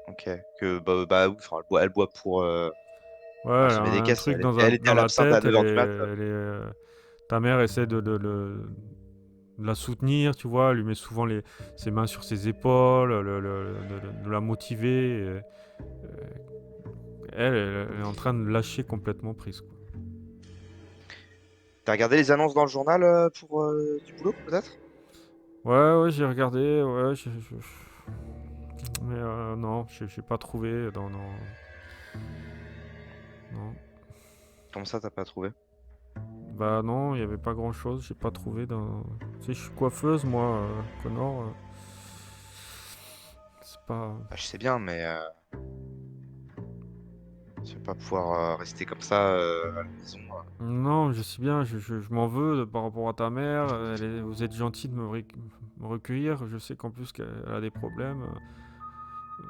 D: Ok. Que, oui, enfin, elle boit pour
A: Ouais, elle a
D: consommer des
A: un
D: caisses.
A: truc
D: Elle était
A: dans
D: à
A: la
D: l'absinthe à
A: tête.
D: 9h du mat.
A: Ta mère essaie de la soutenir, tu vois. Elle lui met souvent ses mains sur ses épaules, de la motiver. Elle est en train de lâcher complètement prise, quoi.
D: T'as regardé les annonces dans le journal pour du boulot, peut-être?
A: Ouais, j'ai regardé. Ouais, mais non, j'ai pas trouvé non.
D: Comment ça, t'as pas trouvé?
A: Bah non, il y avait pas grand chose. J'ai pas trouvé dans. Tu sais, je suis coiffeuse, moi, Connor. C'est pas.
D: Bah, je sais bien, mais tu vas pas pouvoir rester comme ça à la maison.
A: Non, je sais bien, je m'en veux par rapport à ta mère. Vous êtes gentil de me recueillir. Je sais qu'en plus qu'elle a des problèmes.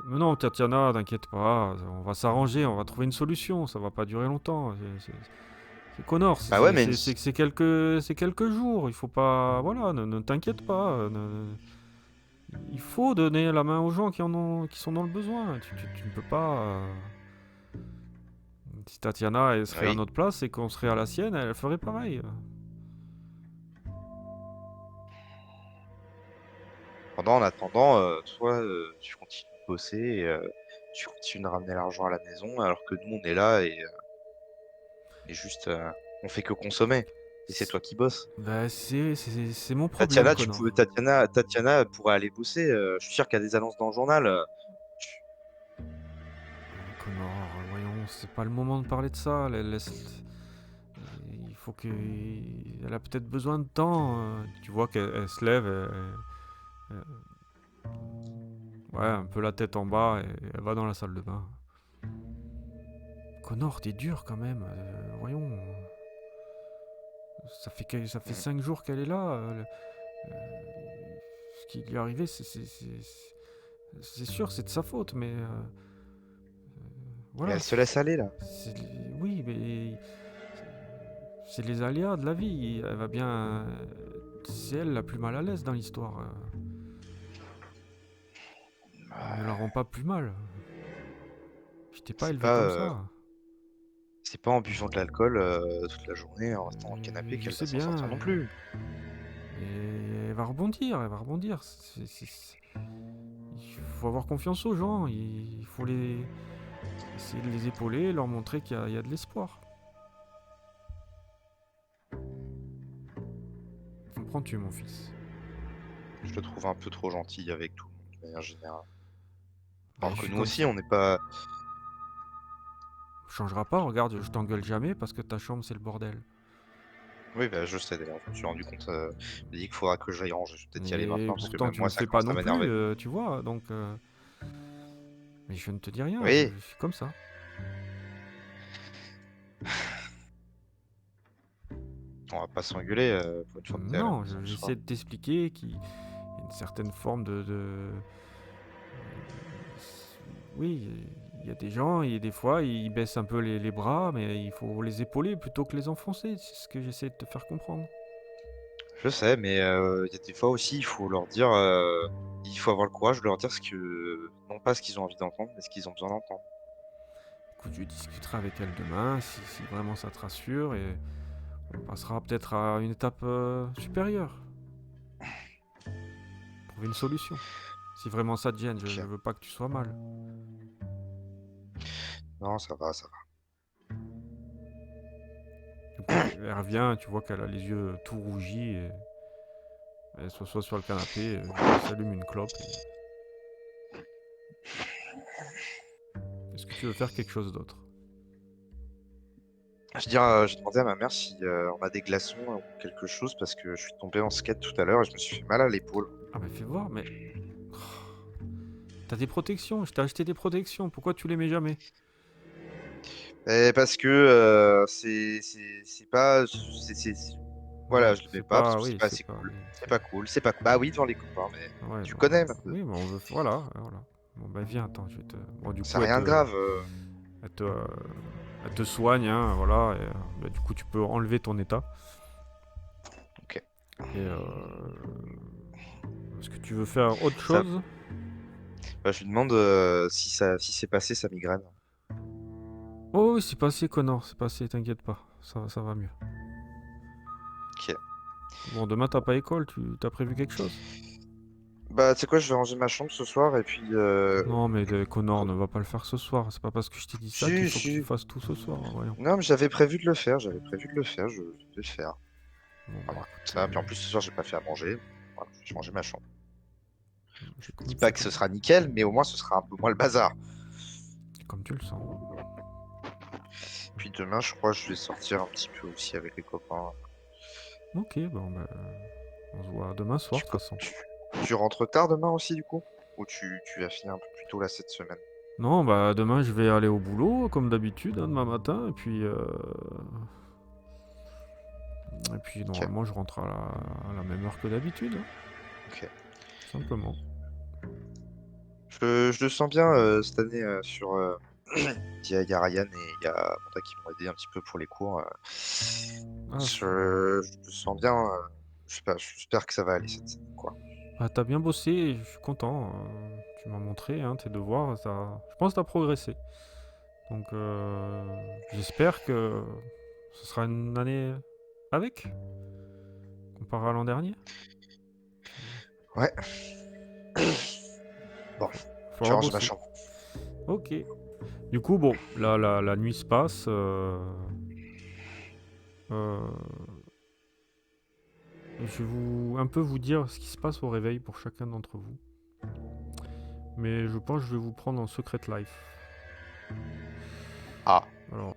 A: Mais non, Tatiana, t'inquiète pas. On va s'arranger, on va trouver une solution. Ça va pas durer longtemps. C'est Connor,
D: Bah ouais, mais
A: c'est quelques jours. Il faut pas. Voilà, ne t'inquiète pas. Il faut donner la main aux gens qui sont dans le besoin. Tu ne peux pas. Si Tatiana elle serait à
D: oui.
A: notre place et qu'on serait à la sienne, elle ferait pareil.
D: En attendant, toi, tu continues de bosser et tu continues de ramener l'argent à la maison, alors que nous, on est là et juste, on fait que consommer. Et c'est toi qui bosses.
A: Bah, c'est mon problème,
D: Tatiana,
A: Connor.
D: Tatiana pourrait aller bosser. Je suis sûr qu'il y a des annonces dans le journal.
A: Connor, voyons, c'est pas le moment de parler de ça. Il faut que. Elle a peut-être besoin de temps. Tu vois qu'elle se lève. Ouais, un peu la tête en bas et elle va dans la salle de bain. Connor, t'es dur quand même. Voyons. Ça fait 5 jours qu'elle est là. Ce qui lui est arrivé, c'est sûr, c'est de sa faute, mais
D: Et
A: voilà.
D: elle se laisse aller, là.
A: Oui, mais c'est les aléas de la vie. Elle va bien. C'est elle la plus mal à l'aise dans l'histoire. Ne la rend pas plus mal. Je t'ai pas
D: C'est
A: élevé
D: pas,
A: comme ça.
D: c'est pas en buvant de l'alcool toute la journée, en restant dans le canapé,
A: Je
D: qu'elle va
A: sais
D: s'en
A: bien.
D: sortir non plus.
A: Et elle va rebondir, elle va rebondir. Il faut avoir confiance aux gens. Il faut essayer de les épauler, leur montrer qu'il y a de l'espoir. Comprends-tu, mon fils?
D: Je te trouve un peu trop gentil avec tout, de manière générale.
A: Ben,
D: Alors
A: je
D: que
A: suis
D: nous
A: comme
D: aussi,
A: ça.
D: on n'est pas.
A: Changera pas, regarde, je t'engueule jamais parce que ta chambre c'est le bordel.
D: Oui, bah, je sais d'ailleurs, je me suis rendu compte. J'ai dit qu'il faudra que j'aille ranger. Je vais peut-être y aller
A: Et
D: maintenant parce que
A: pourtant
D: même
A: tu
D: moi,
A: le
D: ça
A: fais pas
D: commence à
A: non plus,
D: m'énerver.
A: tu vois, donc... Mais je ne te dis rien,
D: Oui,
A: je suis comme ça.
D: on va pas s'engueuler pour une fois que t'es à la
A: Non,
D: maison le soir.
A: j'essaie de t'expliquer qu'il y a une certaine forme Oui, il y a des gens, et des fois, ils baissent un peu les bras, mais il faut les épauler plutôt que les enfoncer. C'est ce que j'essaie de te faire comprendre.
D: Je sais, mais il y a des fois aussi, il faut leur dire. Il faut avoir le courage de leur dire ce que. Non pas ce qu'ils ont envie d'entendre, mais ce qu'ils ont besoin d'entendre.
A: Écoute, je discuterai avec elle demain, si vraiment ça te rassure, et on passera peut-être à une étape supérieure. Trouver une solution. Si vraiment ça te gêne, je
D: Ok.
A: veux pas que tu sois mal.
D: Non, ça va, ça va.
A: Du coup, elle revient, tu vois qu'elle a les yeux tout rougis, et elle s'assoit sur le canapé, elle s'allume une clope. Est-ce que tu veux faire quelque chose d'autre?
D: J'ai demandé à ma mère si on a des glaçons ou quelque chose parce que je suis tombé en skate tout à l'heure et je me suis fait mal à l'épaule.
A: Ah mais fais voir, mais... T'as des protections, je t'ai acheté des protections, pourquoi tu les mets jamais?
D: Et parce que c'est pas.
A: Ouais,
D: Voilà, je le mets
A: c'est
D: pas parce
A: pas...
D: que c'est
A: Oui,
D: pas
A: c'est
D: assez
A: pas...
D: cool. C'est pas cool, c'est pas cool. Bah oui, devant les copains, mais
A: Ouais,
D: tu
A: non,
D: connais maintenant.
A: oui, mais on veut... Voilà, voilà. Bon bah viens, attends, je vais te... Bon, du
D: C'est
A: coup,
D: rien de grave.
A: elle te, euh, elle te soigne, hein, voilà, et bah, du coup, tu peux enlever ton état.
D: Ok.
A: Et est-ce que tu veux faire autre
D: Ça,
A: chose?
D: bah, je lui demande si c'est passé sa migraine.
A: Oh oui, c'est passé, Connor, c'est passé, t'inquiète pas, ça va mieux.
D: Ok.
A: Bon, demain, t'as pas école, t'as prévu quelque chose?
D: Bah, tu sais quoi, je vais ranger ma chambre ce soir et puis.
A: Non, mais Connor ne va pas le faire ce soir, c'est pas parce que je t'ai dit ça qu'il
D: Si,
A: faut que tu
D: si.
A: fasses tout ce soir, voyons.
D: Non, mais j'avais prévu de le faire, je vais le faire.
A: Bon,
D: On
A: bah
D: va voir comme
A: écoute,
D: ça. Puis en plus, ce soir, j'ai pas fait à manger. Voilà, je vais ranger ma chambre.
A: c'est
D: Je dis
A: comme,
D: pas que ce sera nickel, mais au moins, ce sera un peu moins le bazar.
A: comme tu le sens.
D: Puis demain, je crois que je vais sortir un petit peu aussi avec les copains.
A: Ok, bon, bah, on se voit demain soir,
D: Tu,
A: de toute
D: co-
A: façon.
D: tu, tu rentres tard demain aussi, du coup? Ou tu vas finir un peu plus tôt là cette semaine?
A: Non, bah, demain, je vais aller au boulot, comme d'habitude, hein, demain matin, et puis
D: Ok,
A: normalement, je rentre à la même heure que d'habitude, hein,
D: ok.
A: tout simplement.
D: Je le sens bien cette année sur. Il y a Ryan et il y a Amanda qui m'ont aidé un petit peu pour les cours.
A: Ah,
D: Je le sens bien. Je sais pas, j'espère que ça va aller cette semaine, quoi.
A: bah, t'as bien bossé, et je suis content. Tu m'as montré hein, tes devoirs, je pense que t'as progressé. Donc, j'espère que ce sera une année avec, comparé à l'an dernier.
D: Ouais, Bon,
A: Faut
D: je range ma
A: bosser.
D: chambre.
A: Ok. Du coup, bon, la nuit se passe. Je vais un peu vous dire ce qui se passe au réveil pour chacun d'entre vous. Mais je pense que je vais vous prendre en Secret Life.
D: Ah,
A: Alors,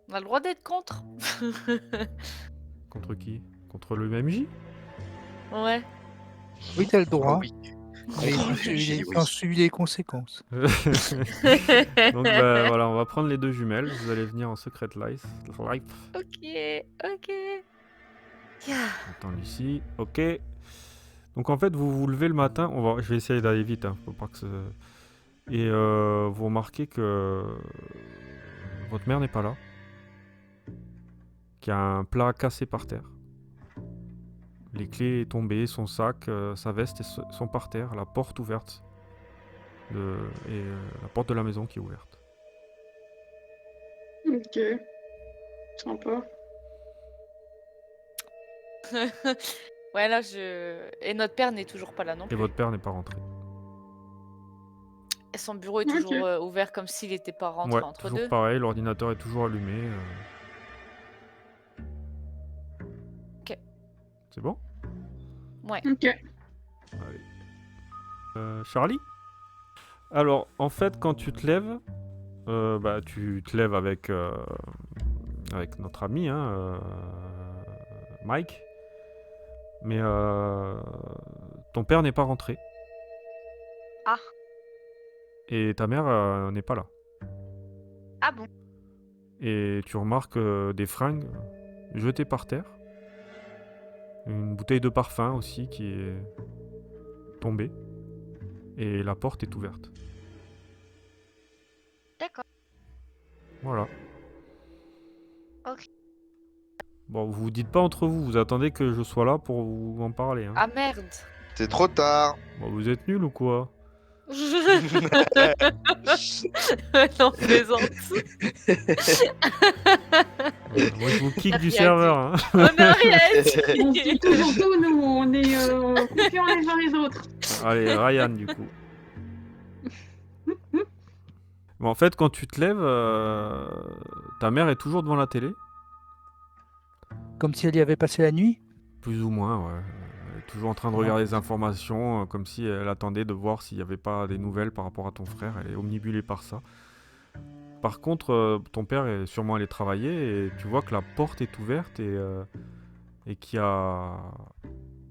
B: On a le droit d'être contre.
A: contre qui? Contre le MJ?
B: Ouais.
F: Oui, t'as le
D: ah
F: droit.
D: oui.
F: Mais
D: Contre
F: il
D: MJ,
F: faut
D: oui.
F: suivre les conséquences.
A: Donc bah, voilà, on va prendre les deux jumelles. Vous allez venir en Secret Life.
B: Ok.
A: Attends, Lucie. Ok. Donc en fait, vous vous levez le matin. Je vais essayer d'aller vite. Faut pas que Et vous remarquez que votre mère n'est pas là. Qu'il y a un plat cassé par terre. Les clés sont tombées, son sac, sa veste sont par terre. La porte ouverte. La porte de la maison qui est ouverte.
C: Ok. Sympa.
B: Ouais, là, Et notre père n'est toujours pas là non
A: Et
B: plus.
A: votre père n'est pas rentré.
B: Et son bureau est toujours ouvert comme s'il n'était pas rentré
A: Ouais,
B: entre
A: toujours
B: deux.
A: pareil, l'ordinateur est toujours allumé.
B: Ok.
A: C'est bon?
B: Ouais.
C: Ok.
A: Allez. Charlie? Alors, en fait, quand tu te lèves, tu te lèves avec notre ami, Mike. Mais ton père n'est pas rentré.
E: Ah.
A: Et ta mère n'est pas là.
E: Ah bon?
A: Et tu remarques des fringues jetées par terre. Une bouteille de parfum aussi qui est tombée. Et la porte est ouverte.
E: D'accord.
A: Voilà.
E: Ok.
A: Bon, vous vous dites pas entre vous, vous attendez que je sois là pour vous en parler.
B: Ah merde.
D: C'est trop tard.
A: Bon, vous êtes nuls ou quoi?
B: Non, plaisante.
A: Moi, je vous kick du
B: Rien
A: serveur. Hein.
B: On a rien dit.
C: On se dit toujours tout, nous. On est confiants les uns les autres.
A: Allez, Ryan, du coup. Bon, en fait, quand tu te lèves, ta mère est toujours devant la télé.
F: Comme si elle y avait passé la nuit.
A: Plus ou moins, ouais. Elle est toujours en train de regarder les informations, comme si elle attendait de voir s'il n'y avait pas des nouvelles par rapport à ton frère. Elle est omnibulée par ça. Par contre, ton père est sûrement allé travailler et tu vois que la porte est ouverte et qu'il y a...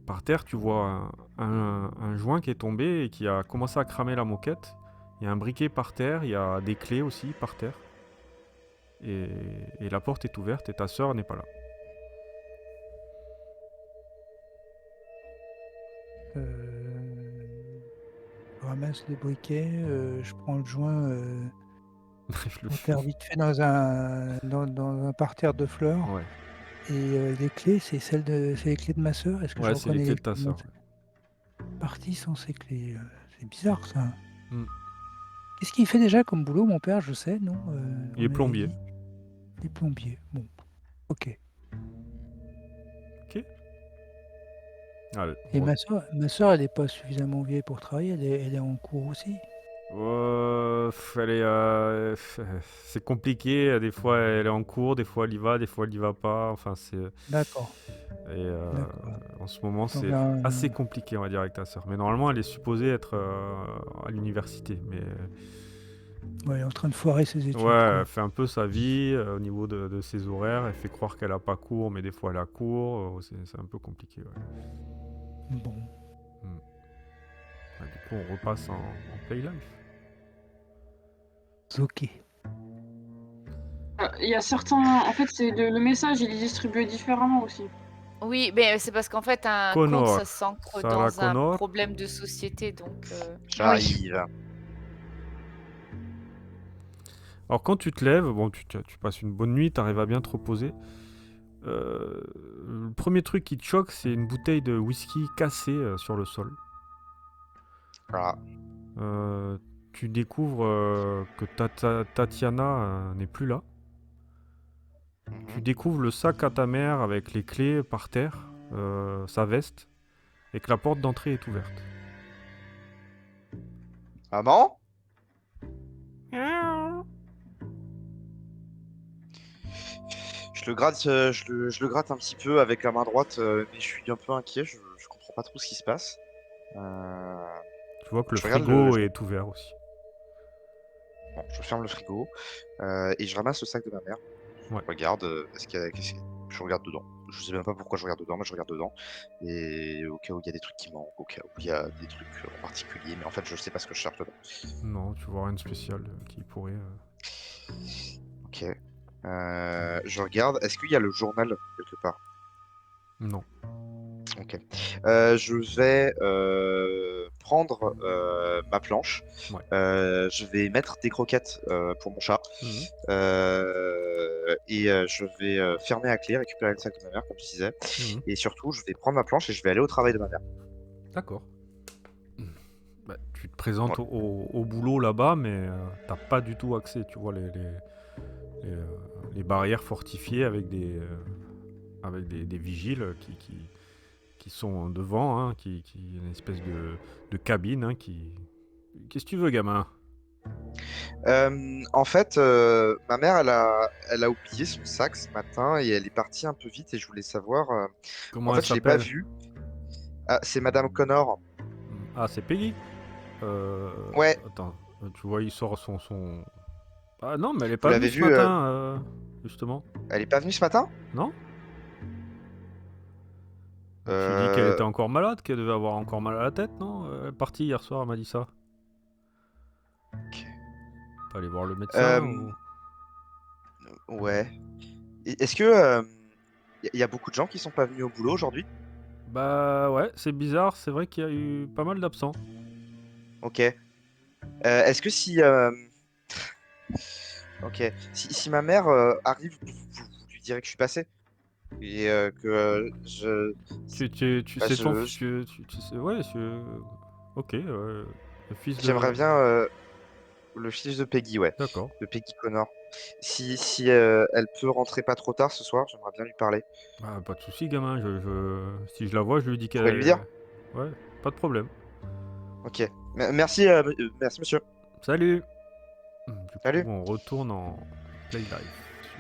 A: Par terre, tu vois un joint qui est tombé et qui a commencé à cramer la moquette. Il y a un briquet par terre, il y a des clés aussi par terre. Et la porte est ouverte et ta sœur n'est pas là.
F: Je ramasse les briquets, je prends le joint,
A: Je le
F: faire vite fait dans un parterre de fleurs.
A: Ouais.
F: Et les clés, c'est les clés de ma sœur. Est-ce que je
A: Ouais, c'est les
F: reconnais
A: clés de ta sœur.
F: Parti sans ces clés. C'est bizarre ça.
A: Mm.
F: Qu'est-ce qu'il fait déjà comme boulot, mon père? Je sais, non
A: Il est plombier.
F: Il est plombier. Bon, ok.
A: Ok. Allez.
F: Et ma sœur, elle n'est pas suffisamment vieille pour travailler. Elle est en cours aussi.
A: C'est compliqué. Des fois, elle est en cours, des fois, elle y va, des fois, elle y va pas. Enfin, c'est.
F: D'accord.
A: Et
F: D'accord.
A: en ce moment, c'est
F: Donc,
A: assez compliqué, on va dire, avec ta sœur. Mais normalement, elle est supposée être à l'université. Mais
F: ouais, elle est en train de foirer ses études.
A: ouais,
F: quoi.
A: elle fait un peu sa vie au niveau de ses horaires. Elle fait croire qu'elle a pas cours, mais des fois, elle a cours. C'est un peu compliqué. Ouais.
F: Bon.
A: Ouais, du coup, on repasse en play life.
F: Ok.
C: Il y a certains. En fait, c'est le message, il est distribué différemment aussi.
B: Oui, mais c'est parce qu'en fait, un
A: Connor.
B: conte, ça s'ancre
A: Sarah
B: dans un
A: Connor.
B: problème de société, donc...
D: J'arrive.
A: Alors quand tu te lèves, bon, tu passes une bonne nuit, tu arrives à bien te reposer. Le premier truc qui te choque, c'est une bouteille de whisky cassée sur le sol.
D: Ah.
A: Tu découvres que Tatiana n'est plus là. Tu découvres le sac à ta mère avec les clés par terre, sa veste, et que la porte d'entrée est ouverte.
D: Maman? Je le gratte un petit peu avec la main droite, mais je suis un peu inquiet, je comprends pas trop ce qui se passe.
A: Tu vois que le
D: Je regarde
A: frigo est ouvert aussi.
D: Bon, je ferme le frigo et je ramasse le sac de ma mère.
A: Ouais.
D: Je regarde, je regarde dedans. Je sais même pas pourquoi je regarde dedans, mais je regarde dedans. Et au cas où il y a des trucs qui manquent, au cas où il y a des trucs en particulier, mais en fait, je sais pas ce que je cherche dedans.
A: Non, tu vois rien de spécial qui pourrait.
D: Ok. Je regarde. Est-ce qu'il y a le journal quelque part?
A: Non.
D: Ok. Je vais prendre ma planche.
A: Ouais.
D: Je vais mettre des croquettes pour mon chat.
A: Mhm.
D: Et je vais fermer à clé, récupérer le sac de ma mère, comme je disais.
A: Mhm.
D: Et surtout, je vais prendre ma planche et je vais aller au travail de ma mère.
A: D'accord. Bah, tu te présentes
D: Ouais.
A: au boulot là-bas, mais t'as pas du tout accès. Tu vois les barrières fortifiées avec des vigiles qui sont devant, hein, une espèce de cabine. Hein, Qu'est-ce que tu veux, gamin?
D: En fait, ma mère, elle a oublié son sac ce matin et elle est partie un peu vite et je voulais savoir.
A: Comment
D: En
A: elle
D: fait, je l'ai pas
A: s'appelle?
D: vue. Ah, c'est Madame Connor.
A: Ah, c'est Peggy.
D: Ouais,
A: Attends, tu vois, il sort son... Ah non, mais elle est
D: vous
A: pas venue
D: l'avez
A: ce
D: vue.
A: matin, justement.
D: Elle est pas venue ce matin?
A: Non? Tu dis qu'elle
D: Euh,
A: était encore malade, qu'elle devait avoir encore mal à la tête, non? Elle est partie hier soir, elle m'a dit ça.
D: ok.
A: T'es allé voir le médecin
D: Euh,
A: ou...
D: ouais. Est-ce que y a beaucoup de gens qui sont pas venus au boulot aujourd'hui?
A: Bah ouais, c'est bizarre, c'est vrai qu'il y a eu pas mal d'absents.
D: Ok. Est-ce que si ok, si ma mère arrive, vous lui direz que je suis passé et que
A: Tu
D: bah,
A: sais ton... tu sais... Ouais, ok, ouais. Le fils
D: j'aimerais
A: de...
D: bien le fils de Peggy, ouais,
A: D'accord.
D: de Peggy Connor. Si elle peut rentrer pas trop tard ce soir, j'aimerais bien lui parler.
A: Bah pas de souci, gamin, si je la vois, je lui dis
D: Vous pourrez lui dire?
A: Ouais, pas de problème.
D: Ok. Merci, merci monsieur.
A: Salut! Du coup,
D: Salut.
A: on retourne en Play Life. Sur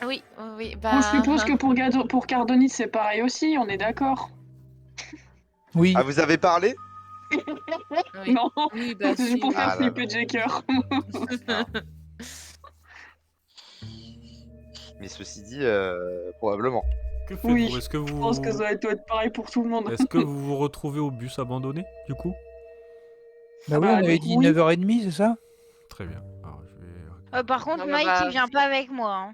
A: le-
B: Oui, oui, oui,
C: Bon, je
B: bah.
C: suppose que pour Cardonis, c'est pareil aussi, on est d'accord.
F: Oui,
D: Ah, vous avez parlé?
B: Oui,
C: Non,
B: oui, bah
C: c'est
B: si,
C: pour
B: oui.
C: faire
D: Ah là là.
C: flipper Jacker.
D: Ah. Mais ceci dit, probablement.
A: Que
C: Oui,
A: faites-vous? Est-ce que
C: je pense que
A: vous...
C: ça doit être pareil pour tout le monde.
A: Est-ce que vous vous retrouvez au bus abandonné, du coup?
F: bah
C: Ah
F: oui, on
C: bah, du
F: avait
C: coup,
F: dit
C: oui.
F: 9h30, c'est ça?
A: Très bien. Alors, je vais...
E: Par contre,
B: Ah
E: Mike, il
B: bah,
E: vient pas avec moi. Hein.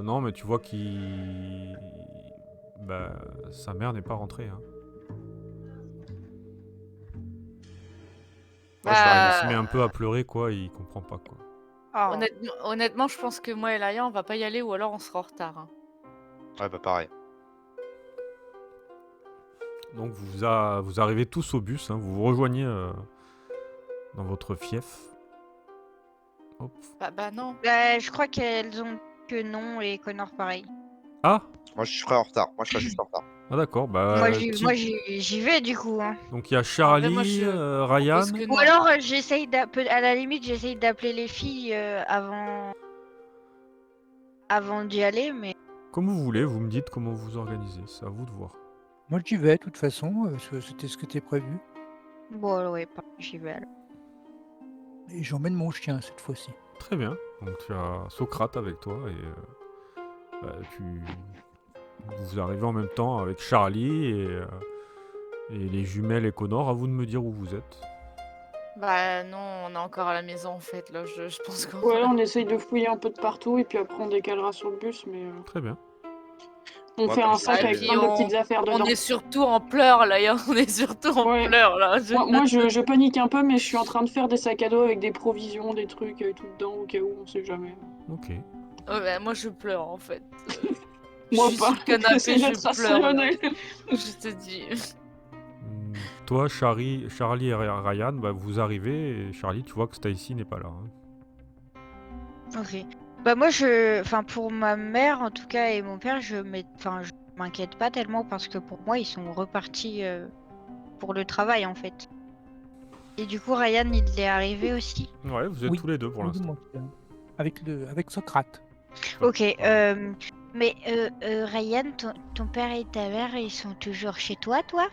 A: Non, mais tu vois qu'il... Bah, sa mère n'est pas rentrée, hein.
D: Moi, je vais
A: Il
D: arriver.
A: se met un
B: bah,
A: peu à pleurer, quoi, il comprend pas, quoi.
E: Oh.
B: honnêtement, je pense que moi et Laïa, on va pas y aller ou alors on sera en retard. Hein.
D: Ouais, bah pareil.
A: Donc vous arrivez tous au bus, hein, vous vous rejoignez dans votre fief. Hop.
B: Bah non.
E: Je crois qu'elles ont que non et Connor pareil.
A: Ah!
D: Moi, je serai en retard. Moi, je serai juste en retard.
A: Ah d'accord,
E: Moi,
A: bah...
E: j'y vais du coup. Hein.
A: Donc il y a
B: En vrai, moi,
A: Charlie,
B: je
A: Ryan...
B: propose que
E: Ou
B: non.
E: alors, à la limite, j'essaye d'appeler les filles avant d'y aller, mais
A: Comme vous voulez, vous me dites comment vous organisez, c'est à vous de voir.
F: Moi, j'y vais, de toute façon, c'était ce que t'es prévu.
E: bon, ouais, j'y vais. Alors.
F: Et j'emmène mon chien cette fois-ci.
A: Très bien, donc tu as Socrate avec toi et vous arrivez en même temps avec Charlie et les jumelles et Connor, à vous de me dire où vous êtes.
B: Bah non, on est encore à la maison en fait. Là, je pense qu'on.
C: Ouais, on essaye de fouiller un peu de partout et puis après on décalera sur le bus, mais
A: Très bien.
C: on
D: Moi,
C: fait
D: comme
C: un
D: je
C: sac
B: Ah, et
C: avec
D: disais,
B: puis
C: plein de petites affaires
B: on
C: dedans.
B: est surtout en pleurs là. On est surtout en
C: Ouais.
B: pleurs là.
C: Moi je panique un peu, mais je suis en train de faire des sacs à dos avec des provisions, des trucs et tout dedans au cas où, on sait jamais.
A: Ok.
B: Ouais, bah, moi je pleure en fait.
C: Moi
B: je suis
C: pas.
B: sur le canapé,
C: J'essaie
B: je
C: d'être
B: pleure là.
C: rationnel.
B: Je te dis.
A: Toi, Charlie et Ryan, bah, vous arrivez et Charlie, tu vois que Stacy n'est pas là. Hein.
E: Ok. Bah moi, pour ma mère en tout cas et mon père, je m'inquiète pas tellement parce que pour moi, ils sont repartis pour le travail en fait. Et du coup, Ryan, il est arrivé aussi.
A: Ouais, vous êtes
F: Oui,
A: tous les deux pour
F: oui,
A: l'instant.
F: moi, avec Socrate.
E: Ok,
A: Ah.
E: mais Ryan, ton père et ta mère, ils sont toujours chez toi, toi?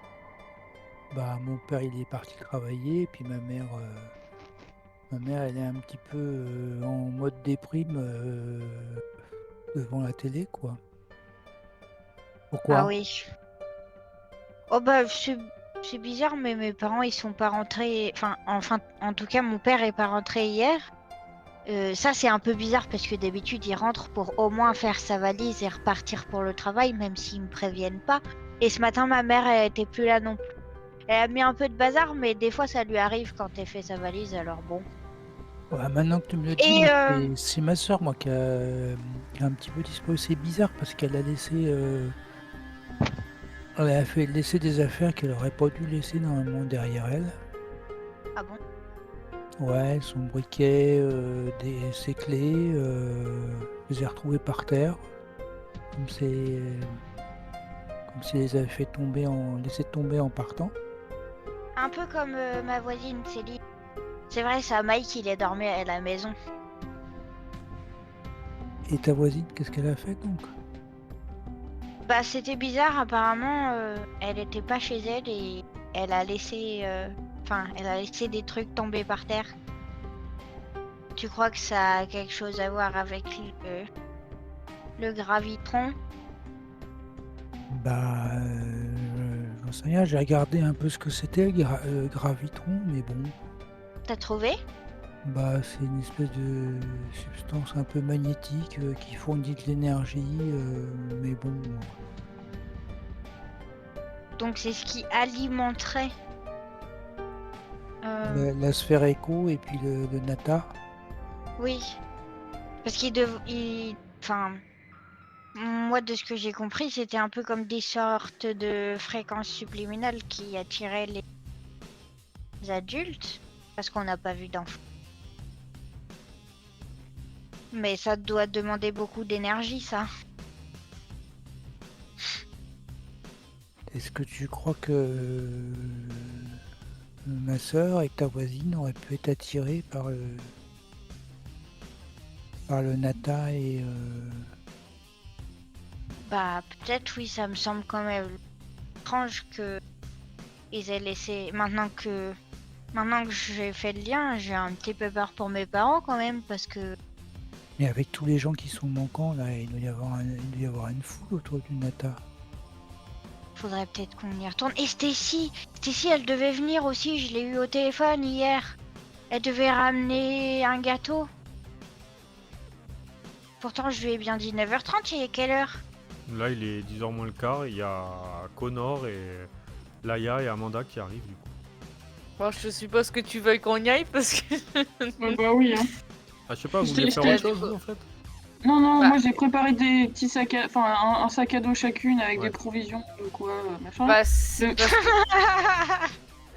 F: Bah, mon père, il est parti travailler, et puis ma mère, elle est un petit peu en mode déprime devant la télé, quoi.
E: Ah
F: Pourquoi?
E: oui. Oh bah, c'est bizarre, mais mes parents, ils sont pas rentrés. Enfin, en tout cas, mon père est pas rentré hier. Ça, c'est un peu bizarre parce que d'habitude, il rentre pour au moins faire sa valise et repartir pour le travail, même s'ils me préviennent pas. Et ce matin, ma mère, elle était plus là non plus. Elle a mis un peu de bazar, mais des fois, ça lui arrive quand elle fait sa valise, alors bon.
F: Ouais, maintenant que tu me le dis,
E: Et
F: moi, c'est ma soeur, moi, qui a un petit peu disparu. C'est bizarre parce qu'elle a elle a fait laisser des affaires qu'elle aurait pas dû laisser normalement derrière elle.
E: ah bon?
F: Ouais, son briquet, ses clés, je les ai retrouvées par terre, comme si elle les avait laissé tomber en partant.
E: Un peu comme ma voisine Céline. C'est vrai, ça, Mike, il est dormi à la maison.
F: Et ta voisine, qu'est-ce qu'elle a fait donc?
E: Bah, c'était bizarre, apparemment, elle était pas chez elle et elle a laissé, elle a laissé des trucs tomber par terre. Tu crois que ça a quelque chose à voir avec le gravitron?
F: Bah, j'en sais rien, j'ai regardé un peu ce que c'était le gravitron, mais bon,
E: T'as trouvé?
F: bah, c'est une espèce de substance un peu magnétique qui fournit de l'énergie, mais bon,
E: Donc c'est ce qui alimenterait.
F: la sphère écho et puis le nata.
E: Oui, parce enfin, moi de ce que j'ai compris, c'était un peu comme des sortes de fréquences subliminales qui attiraient les adultes, parce qu'on n'a pas vu d'enfants. Mais ça doit demander beaucoup d'énergie, ça.
F: Est-ce que tu crois que ma sœur et ta voisine auraient pu être attirées par le nata et
E: Bah peut-être oui, ça me semble quand même étrange que ils aient laissé. Maintenant que j'ai fait le lien, j'ai un petit peu peur pour mes parents quand même, parce que
F: mais avec tous les gens qui sont manquants là, il doit y avoir une foule autour du nata.
E: faudrait peut-être qu'on y retourne. Et Stacy, elle devait venir aussi, je l'ai eu au téléphone hier. Elle devait ramener un gâteau. Pourtant, je lui ai bien dit 9h30, il est quelle heure?
A: Là, il est 10h moins le quart. Il y a Connor et Laïa et Amanda qui arrivent du coup.
B: Bon, je suppose que tu veuilles qu'on y aille parce que.
C: Bah oui, hein.
A: Ah, je sais pas, vous
C: Je
A: voulez
C: t'ai-
A: faire
C: je
A: autre
C: t'ai-
A: chose, vous, en fait?
C: Non, non,
B: Bah.
C: moi j'ai préparé des petits sacs à... Enfin, un sac à dos chacune avec
A: Ouais.
C: des provisions, quoi, machin.
B: Bah, c'est
C: Le-
B: parce que.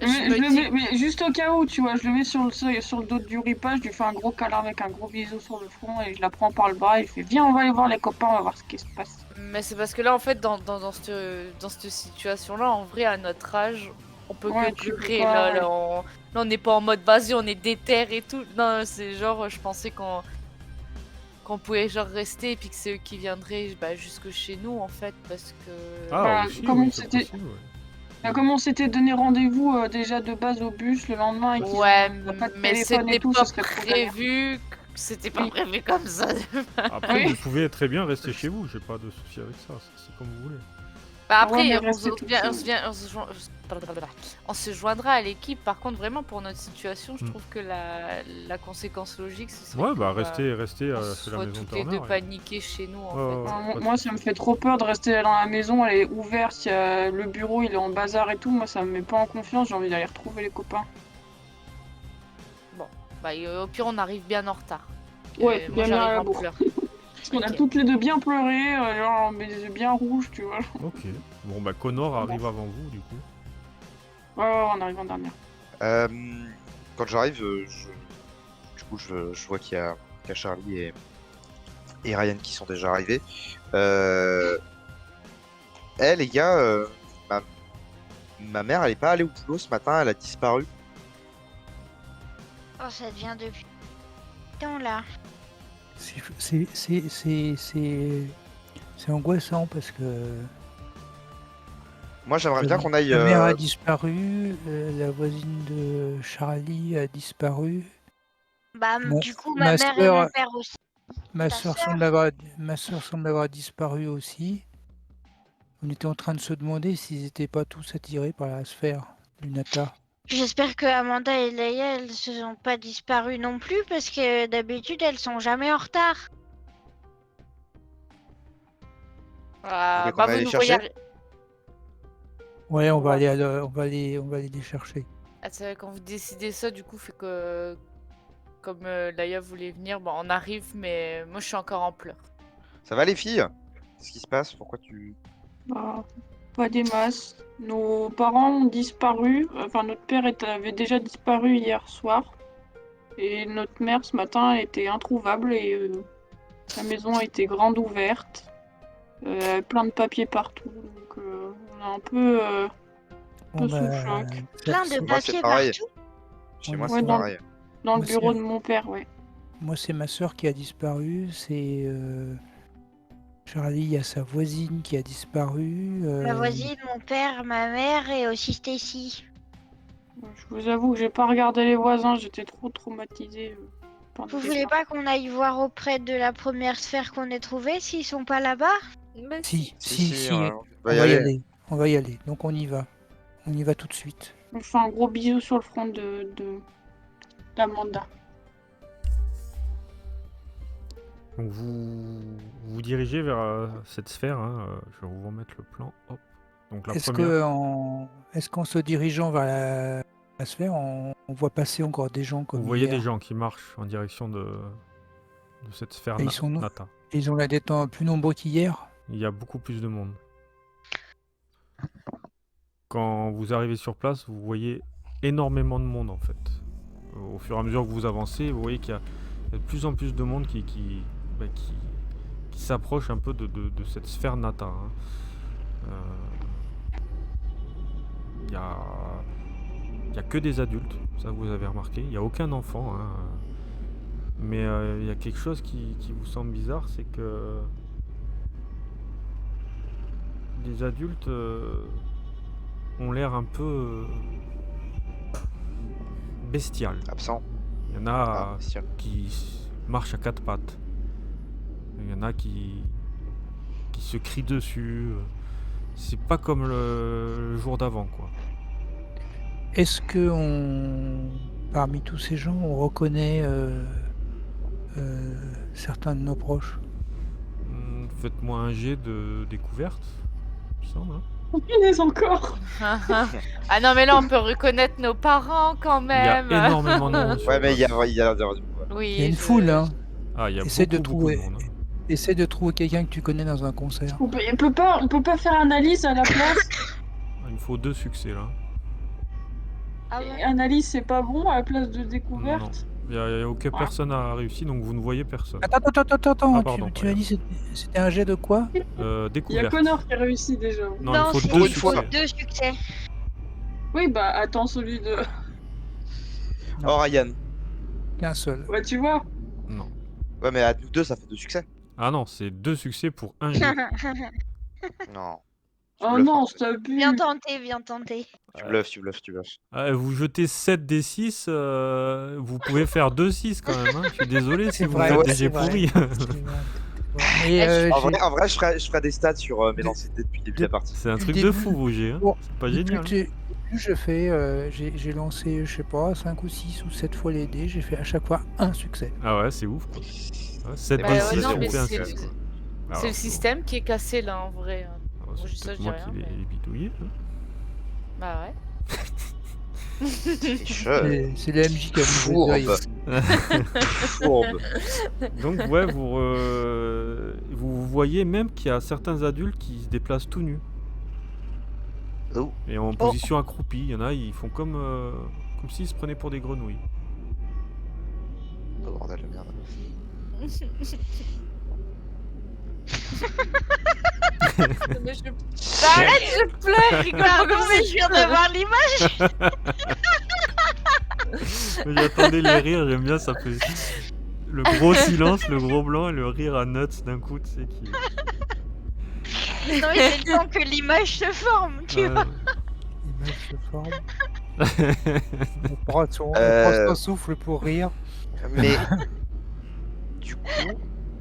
C: Mais,
B: Je
C: je
B: me
C: le
B: dis.
C: mets, mais juste au cas où, tu vois, je le mets sur le dos du repas, je lui fais un gros câlin avec un gros bisou sur le front et je la prends par le bras et je fais viens, on va aller voir les copains, on va voir ce qui se passe.
B: Mais c'est parce que là, en fait, dans cette situation-là, en vrai, à notre âge, on peut
C: Ouais,
B: que
C: tu peux
B: durer.
C: pas,
B: Là, on n'est pas en mode vas-y, on est déter et tout. Non, c'est genre, je pensais qu'on pouvait genre rester et puis que c'est eux qui viendraient jusque chez nous, en fait, parce que.
A: Ah,
C: Bah,
A: aussi,
C: comme
A: oui,
C: on
A: c'est
C: s'était-
A: possible. Ouais.
C: Comme on s'était donné rendez-vous déjà de base au bus le lendemain et qu'ils
B: Ouais,
C: n'ont pas de
B: mais
C: téléphone et
B: c'était
C: tout,
B: pas
C: ce serait trop galère.
B: prévu. C'était pas
C: Oui.
B: prévu comme ça.
A: Après,
C: Oui.
A: vous pouvez très bien rester chez vous. J'ai pas de souci avec ça. C'est comme vous voulez.
B: Bah
C: Ouais,
B: après,
C: mais
B: on
C: rester
B: se
C: toute
B: vient- on
C: seule.
B: se vient- on se joindra à l'équipe. Par contre, vraiment, pour notre situation, je
A: Mm.
B: trouve que la conséquence logique, ce serait
A: Ouais,
B: que,
A: bah restez
B: on
A: chez la
B: soit
A: maison
B: toutes les deux
A: Turner.
B: paniquées chez nous, en
A: Ouais,
B: fait.
A: ouais,
C: Enfin,
A: pas de
C: moi,
A: souci.
C: ça me fait trop peur de rester dans la maison, elle est ouverte, le bureau il est en bazar et tout, moi ça me met pas en confiance, j'ai envie d'aller retrouver les copains.
B: Bon, bah au pire, on arrive bien en retard.
C: Ouais,
B: Moi,
C: bien
B: j'arrive
C: à la
B: en
C: bourre.
B: pleurs.
C: Parce qu'on a
B: Ok.
C: toutes les deux bien pleuré, genre mes yeux bien rouges, tu vois.
A: Ok. Bon, bah Connor arrive avant vous, du coup.
C: Ouais, ouais, on arrive en dernière.
D: Quand j'arrive, du coup, je vois qu'il y a Charlie et Ryan qui sont déjà arrivés. Les gars, ma mère, elle est pas allée au boulot ce matin, elle a disparu.
E: Oh, ça devient depuis temps là.
F: C'est angoissant parce que
D: Moi, j'aimerais bien qu'on aille.
F: ma mère a disparu, la voisine de Charlie a disparu,
E: Bah,
F: Mon-
E: du coup,
F: ma
E: ma mère et
F: sœur-
E: mon père aussi.
F: ma
E: Ta
F: soeur
E: sœur
F: semble avoir disparu aussi. On était en train de se demander s'ils n'étaient pas tous attirés par la sphère du Nata.
E: J'espère que Amanda et Leia, elles se sont pas disparues non plus parce que d'habitude, elles sont jamais en retard.
D: voulez qu'on aille
B: vous
D: les
B: nous
D: chercher
B: voyez.
F: Ouais, on va
B: Ouais.
F: aller les chercher.
B: Ah, c'est vrai, quand vous décidez ça, du coup, fait que comme Laïa voulait venir, bon, on arrive, mais moi je suis encore en pleurs.
D: Ça va les filles? Qu'est-ce qui se passe? Pourquoi tu...
C: Bah, pas des masses. Nos parents ont disparu. Enfin, notre père avait déjà disparu hier soir. Et notre mère, ce matin, elle était introuvable et la maison était grande ouverte. Plein de papiers partout. Donc, on est un peu
F: Bon,
C: sous le choc.
E: Plein de
F: c'est-
D: Moi, c'est
E: papiers
D: pareil.
E: partout.
D: Chez
F: Ouais,
D: moi,
C: ouais,
D: c'est
C: dans-
D: pareil.
C: Dans le
F: Moi,
C: bureau
F: c'est-
C: de mon père, ouais.
F: Moi, c'est ma soeur qui a disparu, c'est Charlie, il y a sa voisine qui a disparu.
E: Ma voisine, mon père, ma mère et aussi Stacy.
C: Je vous avoue que j'ai pas regardé les voisins, j'étais trop traumatisée. Par le
E: Vous voulez
C: départ.
E: pas qu'on aille voir auprès de la première sphère qu'on ait trouvée s'ils sont pas là-bas?
F: Si,
D: on
F: on
D: va y
F: va y
D: aller.
F: aller. On va y aller. Donc on y va. On y va tout de suite.
C: Je fais un gros bisou sur le front d'Amanda.
A: Donc vous dirigez vers cette sphère. Hein, je vais vous remettre le plan. Hop. Donc la
F: Est-ce
A: première.
F: qu'en se dirigeant vers la sphère, on voit passer encore des gens comme
A: Vous voyez
F: hier
A: des gens qui marchent en direction de cette sphère
F: Et ils sont
A: Nata.
F: Ils ont l'air d'être plus nombreux qu'hier.
A: Il y a beaucoup plus de monde. Quand vous arrivez sur place, vous voyez énormément de monde en fait. Au fur et à mesure que vous avancez, vous voyez qu'il y a de plus en plus de monde qui s'approche un peu de cette sphère Nata. Hein. Il y a que des adultes, ça vous avez remarqué. Il n'y a aucun enfant. Hein. Mais il y a quelque chose qui vous semble bizarre, c'est que les adultes ont l'air un peu bestial.
D: Absent.
A: Il y en a
D: bestial.
A: qui marchent à quatre pattes. Il y en a qui se crient dessus. C'est pas comme le jour d'avant, quoi.
F: Est-ce que parmi tous ces gens, on reconnaît certains de nos proches?
A: Faites-moi un jet de découverte, il me semble. Hein.
C: Il est encore.
B: Ah non, mais là on peut reconnaître nos parents quand
A: Il y a
B: même.
A: énormément de monde. sur
D: Ouais, mais il y a
A: place.
D: l'air d'avoir du coup.
B: Oui,
F: Il y a une foule, hein.
A: Ah, il y a
F: Essaie de
A: beaucoup de
F: trouver.
A: monde. Hein.
F: Essaie de trouver quelqu'un que tu connais dans un concert.
C: On peut pas faire analyse à la place.
A: Il me faut 2 succès là.
E: Ah
C: Et
E: ouais.
C: analyse, c'est pas bon à la place de
A: Non.
C: découverte.
A: Il y a aucune personne n'a réussi, donc vous ne voyez personne.
F: Attends,
A: Ah, pardon,
F: tu m'as dit c'était un jet de quoi?
C: Il y a
A: Découverte.
C: Connor qui a réussi déjà.
A: Non,
E: Non,
A: il faut
E: c'est
A: 2
D: une fois.
A: succès.
E: 2 succès.
C: Oui, bah attends, celui de.
F: Non.
D: Oh, Ryan.
F: Qu'un seul.
C: Ouais, tu vois.
A: Non.
D: Ouais, mais à nous deux, ça fait 2 succès.
A: Ah non, c'est 2 succès pour un jet.
D: Non. Tu
C: Oh
D: bluffes,
C: non,
D: hein.
C: c'est abusé.
E: Bien tenté, bien tenté.
D: Tu bluffes.
A: Ah, vous jetez 7 des 6, vous pouvez faire 2-6 quand même. Hein. Je suis désolé si
F: C'est
A: vous
F: vrai,
A: faites
F: ouais,
A: des
F: c'est
A: jets
F: vrai.
A: pourris.
F: Et,
D: En vrai, je ferai des stats sur mes lancers de dés depuis le début de la partie.
A: C'est un truc
F: Début-
A: de fou vos jets. Hein.
F: Bon,
A: C'est pas
F: plus
A: génial.
F: je fais, j'ai lancé, je sais pas, 5 ou 6 ou 7 fois les dés, j'ai fait à chaque fois un succès.
A: Ah ouais, c'est ouf. Quoi. 7
D: Bah
A: des
D: ouais,
A: 6,
D: non,
A: tu
D: mais
A: fais un
B: c'est-
A: succès. quoi. Ah,
B: C'est le
A: bon.
B: système qui est cassé là en vrai.
A: Ah,
B: Moi,
A: c'est
B: ça,
A: peut-être
B: je dis
A: moi
B: rien,
A: qui l'ai
B: mais-
A: bidouillé. Hein.
B: Bah ouais.
D: C'est chaud.
F: C'est le MJ qui a mis le
D: Fourbe.
F: deuil.
D: Fourbe.
A: Donc ouais, vous voyez même qu'il y a certains adultes qui se déplacent tout nus.
D: Oh.
A: Et en position accroupie. Il y en a, ils font comme s'ils se prenaient pour des grenouilles.
D: Oh, bordel de merde.
B: Mais arrête, je pleure, rigole pas
E: Pardon,
B: comme
E: mais
B: ça.
E: je viens de voir l'image.
A: J'attendais les rires, j'aime bien, ça fait le gros silence, le gros blanc et le rire à nuts d'un coup, tu sais qui.
E: Non, mais c'est le temps que l'image se forme, tu vois.
F: L'image se forme. On prend son souffle pour rire.
D: Mais du coup,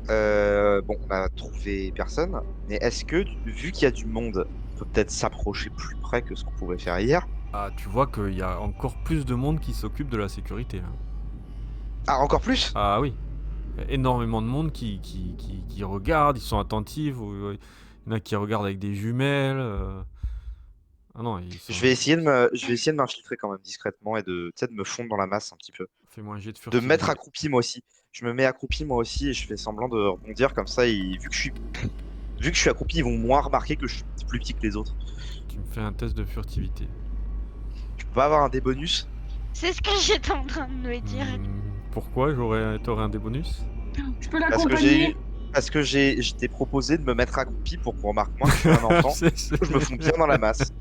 D: bon, on a trouvé personne. Mais est-ce que, vu qu'il y a du monde, on peut peut-être s'approcher plus près que ce qu'on pouvait faire hier?
A: Ah, tu vois qu'il y a encore plus de monde qui s'occupe de la sécurité. Hein.
D: Ah, encore plus?
A: Ah oui. Il y a énormément de monde qui regarde, ils sont attentifs. Il y en a qui regardent avec des jumelles. Ah non, ils sont...
D: Je vais essayer de m'infiltrer quand même discrètement et de, tu sais, de me fondre dans la masse un petit peu.
A: Fais-moi un jet de
D: De
A: furtivité.
D: me mettre accroupi moi aussi. Je me mets accroupi moi aussi et je fais semblant de rebondir comme ça. Vu que je suis accroupi, ils vont moins remarquer que je suis plus petit que les autres.
A: Tu me fais un test de furtivité.
D: Tu peux pas avoir un des bonus?
E: C'est ce que j'étais en train de me dire.
A: Pourquoi t'aurais un des bonus?
C: Je peux
D: Parce
C: l'accompagner.
D: que je t'ai proposé de me mettre accroupi pour qu'on remarque moins que je suis un enfant. Je me fonds bien dans la masse.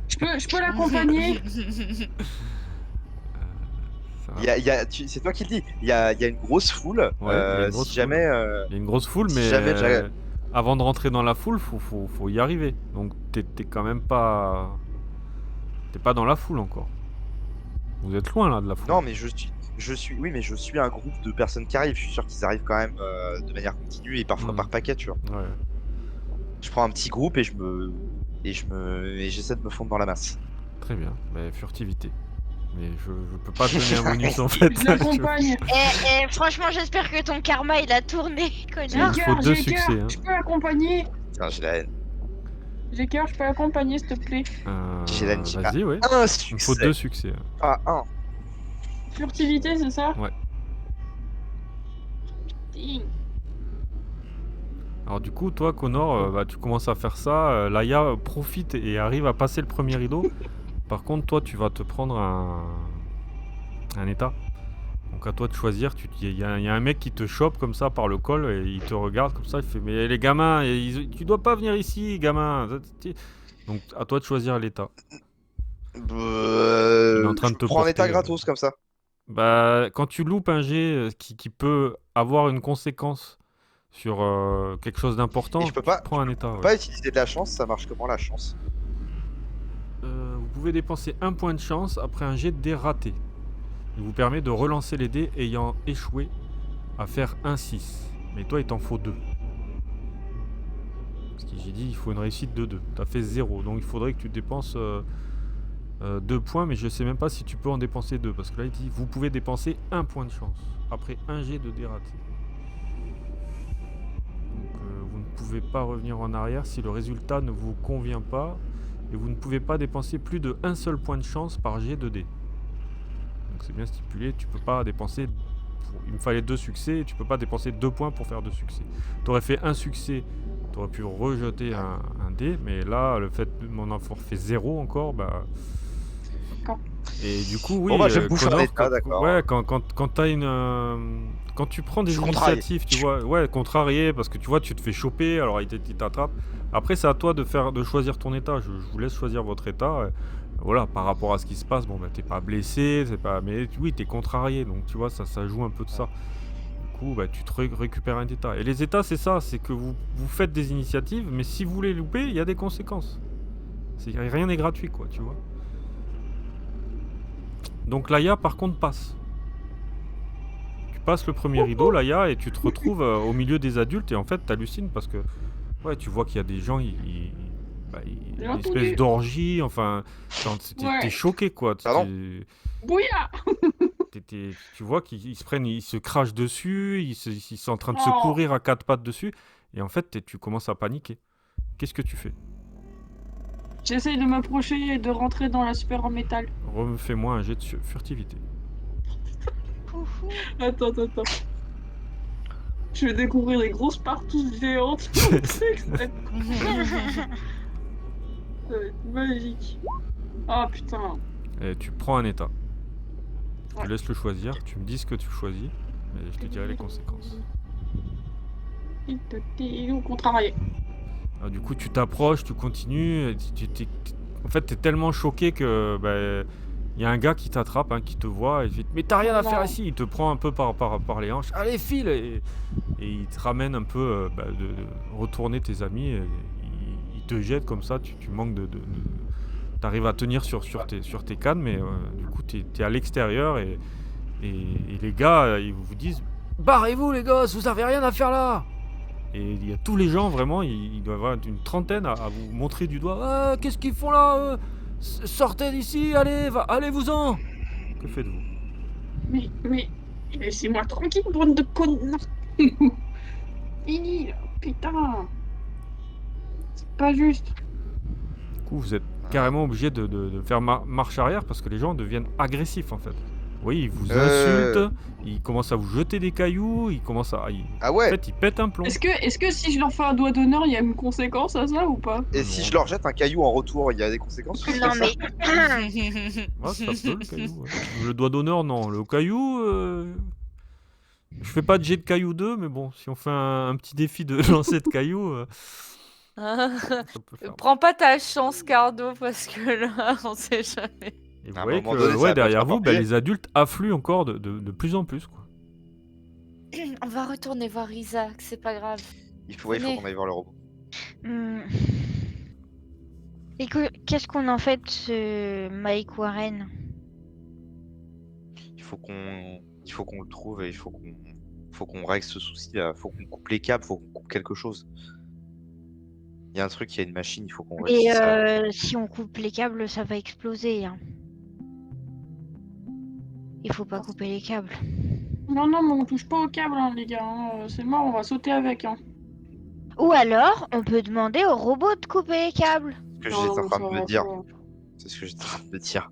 C: Je peux l'accompagner.
D: C'est toi qui le dis. Il y a une grosse foule.
A: Ouais, il y a une grosse
D: si jamais.
A: Il y a une grosse foule,
D: si
A: mais
D: jamais
A: avant de rentrer dans la foule, faut y arriver. Donc t'es quand même pas... T'es pas dans la foule encore. Vous êtes loin là de la foule.
D: Non, mais oui, mais je suis un groupe de personnes qui arrivent. Je suis sûr qu'ils arrivent quand même de manière continue et parfois par paquet, tu vois.
A: Ouais.
D: Je prends un petit groupe et j'essaie de me fondre dans la masse.
A: Très bien. Mais furtivité. Mais je peux pas te donner un bonus en fait.
C: Je l'accompagne.
E: Franchement, j'espère que ton karma il a tourné, connard.
A: Il faut 2 succès. Hein.
C: Je peux l'accompagner.
D: Putain, j'ai la haine.
C: J'ai cœur, je peux l'accompagner, s'il te plaît.
D: J'ai la haine.
A: Vas-y, ouais.
D: Un
A: Il
D: succès.
A: faut 2 succès.
D: Ah, un.
C: Furtivité, c'est ça?
A: Ouais.
C: Ding.
A: Alors du coup, toi, Connor, tu commences à faire ça. Laïa profite et arrive à passer le premier rideau. Par contre, toi, tu vas te prendre un état. Donc à toi de choisir. Il y a un mec qui te chope comme ça par le col et il te regarde comme ça. Il fait mais les gamins, tu dois pas venir ici, gamin. Donc à toi de choisir l'état. Il est en train de te
D: prends un état
A: porter,
D: gratos comme ça.
A: Bah, quand tu loupes un jet qui peut avoir une conséquence sur quelque chose d'important,
D: Et je peux
A: tu
D: pas-
A: prends un état.
D: Faut
A: Ouais.
D: pas utiliser de la chance, ça marche comment la chance?
A: Vous pouvez dépenser un point de chance après un jet de dés raté. Il vous permet de relancer les dés ayant échoué à faire 1-6. Mais toi, il t'en faut 2. Parce que j'ai dit, il faut une réussite de 2. T'as fait 0. Donc il faudrait que tu dépenses 2 points. Mais je sais même pas si tu peux en dépenser 2. Parce que là, il dit, vous pouvez dépenser 1 point de chance après un jet de dés raté. Donc vous ne pouvez pas revenir en arrière si le résultat ne vous convient pas. Et vous ne pouvez pas dépenser plus de 1 seul point de chance par jet de dés. Donc c'est bien stipulé, tu peux pas dépenser... Il me fallait 2 succès, et tu peux pas dépenser 2 points pour faire 2 succès. Tu aurais fait un succès, tu aurais pu rejeter un dé, mais là, le fait de mon enfant fait 0 encore, bah...
C: D'accord.
A: Et du coup, oui,
D: Bon, bah, je bouffe un
A: Connor,
D: état, d'accord.
A: Ouais, quand t'as une... quand tu prends des
D: Je suis contrarié.
A: initiatives, tu vois, ouais, contrarié, parce que tu vois, tu te fais choper, alors il t'attrape. Après, c'est à toi de choisir ton état. Je vous laisse choisir votre état. Voilà, par rapport à ce qui se passe, bon, bah, t'es pas blessé, mais oui, t'es contrarié, donc tu vois, ça joue un peu de ça. Du coup, bah, tu te récupères un état. Et les états, c'est ça, c'est que vous faites des initiatives, mais si vous les loupez, il y a des conséquences. Rien n'est gratuit, quoi, tu vois. Donc Laïa, par contre, passe. Tu passes le premier rideau, Laïa, et tu te retrouves au milieu des adultes, et en fait, t'hallucines parce que, ouais, tu vois qu'il y a des gens, il y a une espèce d'orgie, enfin, t'es choqué, quoi.
D: Pardon.
C: Bouillard.
A: Tu vois qu'ils se crachent dessus, ils sont en train de se courir à 4 pattes dessus, et en fait, tu commences à paniquer. Qu'est-ce que tu fais?
C: J'essaye de m'approcher et de rentrer dans la sphère en métal.
A: Refais-moi un jet de furtivité.
C: Attends. Je vais découvrir les grosses partous géantes. Ça va être magique. Ah putain.
A: Et tu prends un état. Je te
C: Ouais.
A: laisse le choisir, tu me dis ce que tu choisis, et je te dirai les conséquences.
C: Il est contrarié.
A: Alors, du coup, tu t'approches, tu continues, en fait, t'es tellement choqué que Il y a un gars qui t'attrape, hein, qui te voit, et il fait « Mais t'as rien à faire
C: Non.
A: ici !» Il te prend un peu par les hanches. « Allez, file !» Et il te ramène un peu de retourner tes amis. Et il te jette comme ça, tu manques t'arrives à tenir sur tes cannes, mais du coup, t'es à l'extérieur et les gars, ils vous disent « Barrez-vous les gosses, vous avez rien à faire là !» Et il y a tous les gens, vraiment, il doit y avoir une trentaine à vous montrer du doigt. Ah, qu'est-ce qu'ils font là sortez d'ici, allez-vous-en. Que faites-vous?
C: Mais, laissez-moi tranquille, bande de connards. Fini, là, putain. C'est pas juste.
A: Du coup, vous êtes carrément obligé de faire marche arrière parce que les gens deviennent agressifs en fait. Oui, ils vous insultent, ils commencent à vous jeter des cailloux, ils commencent à...
D: Ah ouais.
A: En fait, ils pètent un plomb.
C: Est-ce que si je leur fais un doigt d'honneur, il y a une conséquence à ça ou pas?
D: Et si je leur jette un caillou en retour, il y a des conséquences?
E: Non mais
A: Ouais, ça peut, le caillou. Ouais. Le doigt d'honneur, non. Le caillou... Je fais pas de jet de caillou 2, mais bon, si on fait un petit défi de lancer de cailloux... ça peut faire.
B: Prends pas ta chance, Cardo, parce que là, on sait jamais.
A: Et vous
D: À un
A: voyez
D: moment
A: que
D: donné, ça va
A: derrière
D: pas
A: vous,
D: payer.
A: les adultes affluent encore de plus en plus. Quoi.
B: On va retourner voir Isaac, c'est pas grave.
D: Il faut qu'on aille voir le robot.
E: Et qu'est-ce qu'on en fait de ce Mike Warren?
D: Il faut qu'on le trouve et il faut qu'on règle ce souci là. Faut qu'on coupe les câbles, faut qu'on coupe quelque chose. Il y a un truc, il y a une machine, il faut qu'on réussisse ça.
E: Si on coupe les câbles, ça va exploser. Hein. Il faut pas couper les câbles.
C: Non, mais on touche pas au câble, hein, les gars. Hein. C'est mort, on va sauter avec. Hein.
E: Ou alors, on peut demander au robot de couper les câbles.
D: C'est ce que j'étais en train de me dire. C'est ce que j'étais en train de me dire.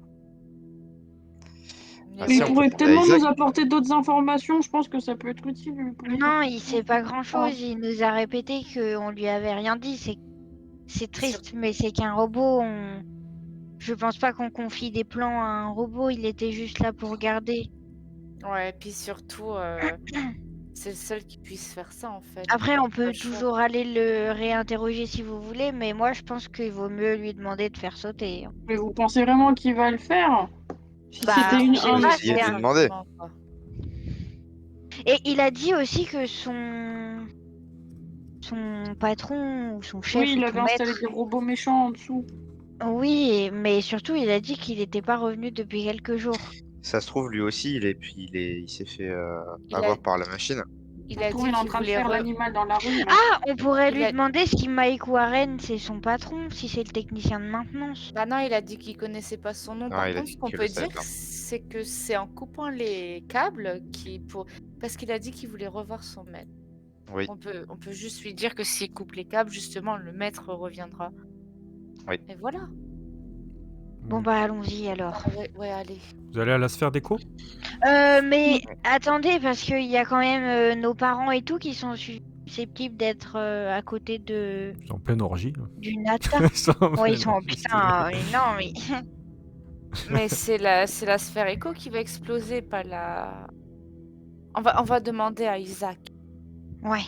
C: Mais
D: si,
C: il
D: on
C: pourrait
D: peut demander à
C: tellement
D: Isaac.
C: nous apporter d'autres informations, je pense que ça peut être utile.
E: Non, il sait pas grand-chose. Il nous a répété qu'on lui avait rien dit. C'est triste, mais c'est qu'un robot. Je pense pas qu'on confie des plans à un robot. Il était juste là pour regarder.
B: Ouais, et puis surtout, c'est le seul qui puisse faire ça en fait.
E: Après, on
B: Pas
E: peut
B: le choix.
E: toujours aller le réinterroger si vous voulez, mais moi, je pense qu'il vaut mieux lui demander de faire sauter.
C: Mais vous pensez vraiment qu'il va le faire?
E: Bah,
C: C'était une
E: je sais
D: on va
E: pas,
D: essayer de
E: c'est
D: lui demander.
B: Quoi.
E: Et il a dit aussi que son patron ou son chef,
C: Oui, il
E: ou
C: avait
E: son
C: installé
E: maître.
C: des robots méchants en dessous.
E: Oui, mais surtout, il a dit qu'il n'était pas revenu depuis quelques jours.
D: Ça se trouve, lui aussi, il s'est fait
B: Il
D: avoir
B: a-
D: par la machine.
B: Il
C: Ça
B: a
C: se
B: dit
C: trouve, il est en
B: qu'il
C: train de
B: voulait
C: faire l'animal dans la rue. là.
E: Ah, on pourrait
B: Il
E: lui
B: a-
E: demander si Mike Warren, c'est son patron, si c'est le technicien de maintenance.
B: Bah non, il a dit qu'il connaissait pas son nom.
D: Non,
B: Par
D: il a
B: contre,
D: dit
B: ce qu'on
D: qu'il
B: peut
D: le savait
B: dire,
D: pas.
B: c'est que c'est en coupant les câbles parce qu'il a dit qu'il voulait revoir son maître.
D: Oui.
B: On peut juste lui dire que s'il coupe les câbles, justement, le maître reviendra.
D: Oui.
B: Et voilà.
E: Bon bah allons-y alors.
B: Ouais, allez.
A: Vous allez à la sphère d'écho?
E: Mais attendez, parce qu'il y a quand même nos parents et tout qui sont susceptibles d'être à côté de
A: Ils sont en pleine orgie.
E: du Nata.
A: Ils sont en
E: Ouais,
A: pleine
E: ils sont
A: orgie,
E: putain, non mais.
B: Mais c'est la sphère écho qui va exploser, pas la. On va demander à Isaac.
E: Ouais.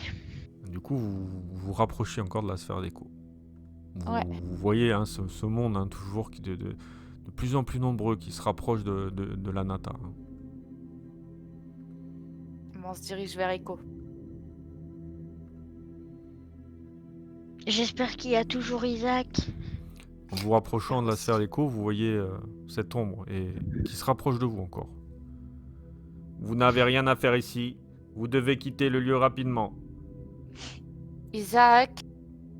A: Du coup, vous vous rapprochez encore de la sphère d'écho.
B: Ouais.
A: Vous voyez hein, ce monde hein, toujours qui de plus en plus nombreux qui se rapproche de la Nata. Hein.
B: On se dirige vers Echo.
E: J'espère qu'il y a toujours Isaac.
A: En vous rapprochant de la sphère d'écho, vous voyez cette ombre et qui se rapproche de vous encore. Vous n'avez rien à faire ici. Vous devez quitter le lieu rapidement.
B: Isaac,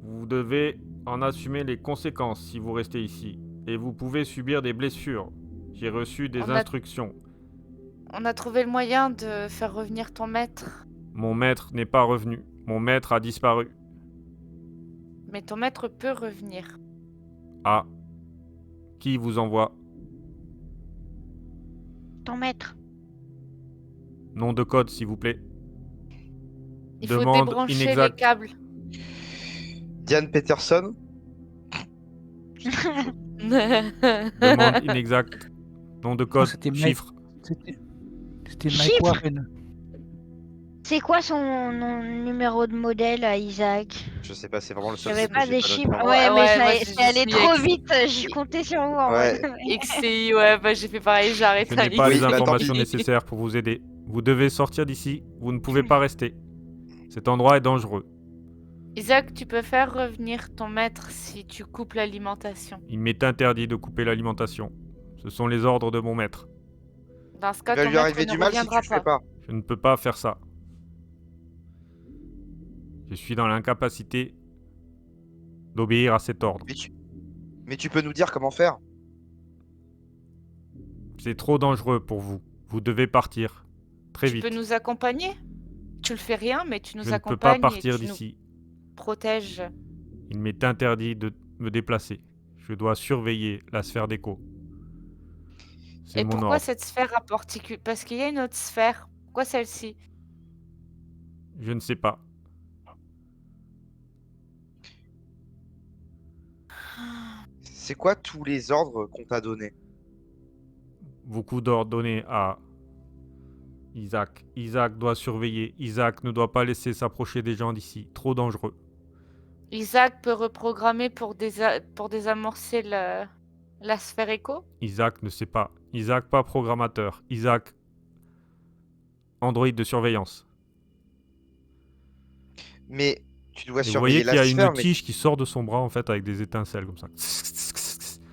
A: Vous devez en assumer les conséquences si vous restez ici. Et vous pouvez subir des blessures. J'ai reçu des
B: On a-
A: instructions.
B: on a trouvé le moyen de faire revenir ton maître.
A: Mon maître n'est pas revenu. Mon maître a disparu.
B: Mais ton maître peut revenir.
A: Ah. Qui vous envoie?
E: Ton maître.
A: Nom de code, s'il vous plaît.
B: Il faut
A: Demande
B: débrancher les
A: inexacte.
B: câbles.
D: Diane Peterson.
A: Demande inexacte. Nom de code,
F: c'était Mike.
A: chiffre.
F: C'était Mike
E: Chiffre.
F: Warren.
E: C'est quoi son numéro de modèle à Isaac?
D: Je sais pas, c'est vraiment le seul
E: J'avais
D: truc que
E: pas
D: j'ai
E: des
D: pas noté
E: chiffres.
D: en
E: Ouais,
D: vrai.
E: mais
B: Ouais, moi j'ai
E: c'est allé
B: juste mis
E: trop vite. J'ai compté sur vous en
D: Ouais.
E: mode.
B: XCI, ouais, bah j'ai fait pareil, j'ai
A: Je
B: arrêté à
A: n'ai pas les
D: Oui, bah, tant
A: informations
D: pis.
A: nécessaires pour vous aider. Vous devez sortir d'ici. Vous ne pouvez pas rester. Cet endroit est dangereux.
B: Isaac, tu peux faire revenir ton maître si tu coupes l'alimentation.
A: Il m'est interdit de couper l'alimentation. Ce sont les ordres de mon maître.
B: Dans ce
D: Il
B: cas,
D: va
B: ton
D: lui
B: maître
D: arriver
B: ne
D: du mal si tu
B: reviendra
D: le fais
B: pas.
D: pas.
A: Je ne peux pas faire ça. Je suis dans l'incapacité d'obéir à cet ordre.
D: Mais tu peux nous dire comment faire?
A: C'est trop dangereux pour vous. Vous devez partir. Très
B: Tu
A: vite.
B: peux nous accompagner? Tu le fais rien, mais tu nous
A: Je ne peux pas
B: accompagnes et
A: partir
B: tu nous
A: d'ici.
B: protèges.
A: Il m'est interdit de me déplacer. Je dois surveiller la sphère d'écho. C'est
B: Et
A: mon
B: pourquoi
A: ordre.
B: cette sphère en particulier? Parce qu'il y a une autre sphère. Pourquoi celle-ci?
A: Je ne sais pas.
D: C'est quoi tous les ordres qu'on t'a donnés?
A: Beaucoup d'ordres donnés à Isaac. Isaac doit surveiller. Isaac ne doit pas laisser s'approcher des gens d'ici. Trop dangereux.
B: Isaac peut reprogrammer pour désamorcer la sphère écho?
A: Isaac ne sait pas. Isaac pas programmateur. Isaac androïde de surveillance.
D: Mais tu dois
A: Et vous voyez
D: surveiller
A: qu'il y
D: la
A: a
D: sphère,
A: une
D: mais
A: tige qui sort de son bras en fait avec des étincelles comme ça.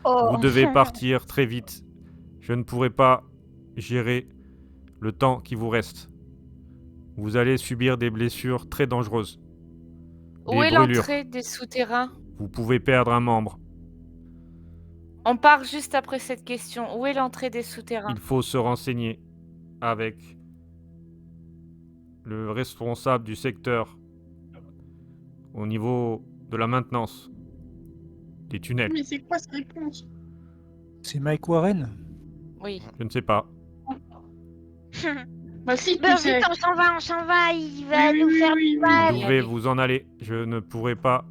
E: Oh.
A: Vous devez partir très vite. Je ne pourrai pas gérer le temps qui vous reste. Vous allez subir des blessures très dangereuses.
B: Où est
A: Des brûlures.
B: l'entrée des souterrains?
A: Vous pouvez perdre un membre.
B: On part juste après cette question. Où est l'entrée des souterrains?
A: Il faut se renseigner avec le responsable du secteur au niveau de la maintenance des tunnels.
C: Mais c'est quoi cette réponse?
F: C'est Mike Warren?
B: Oui.
A: Je ne sais pas.
C: Bah si, tu
E: Bah,
C: sais.
E: vite, on s'en va, il va
C: Oui,
E: nous
C: oui,
E: faire
C: oui,
E: du
C: oui.
E: mal.
A: Vous devez vous en aller. Je ne pourrai pas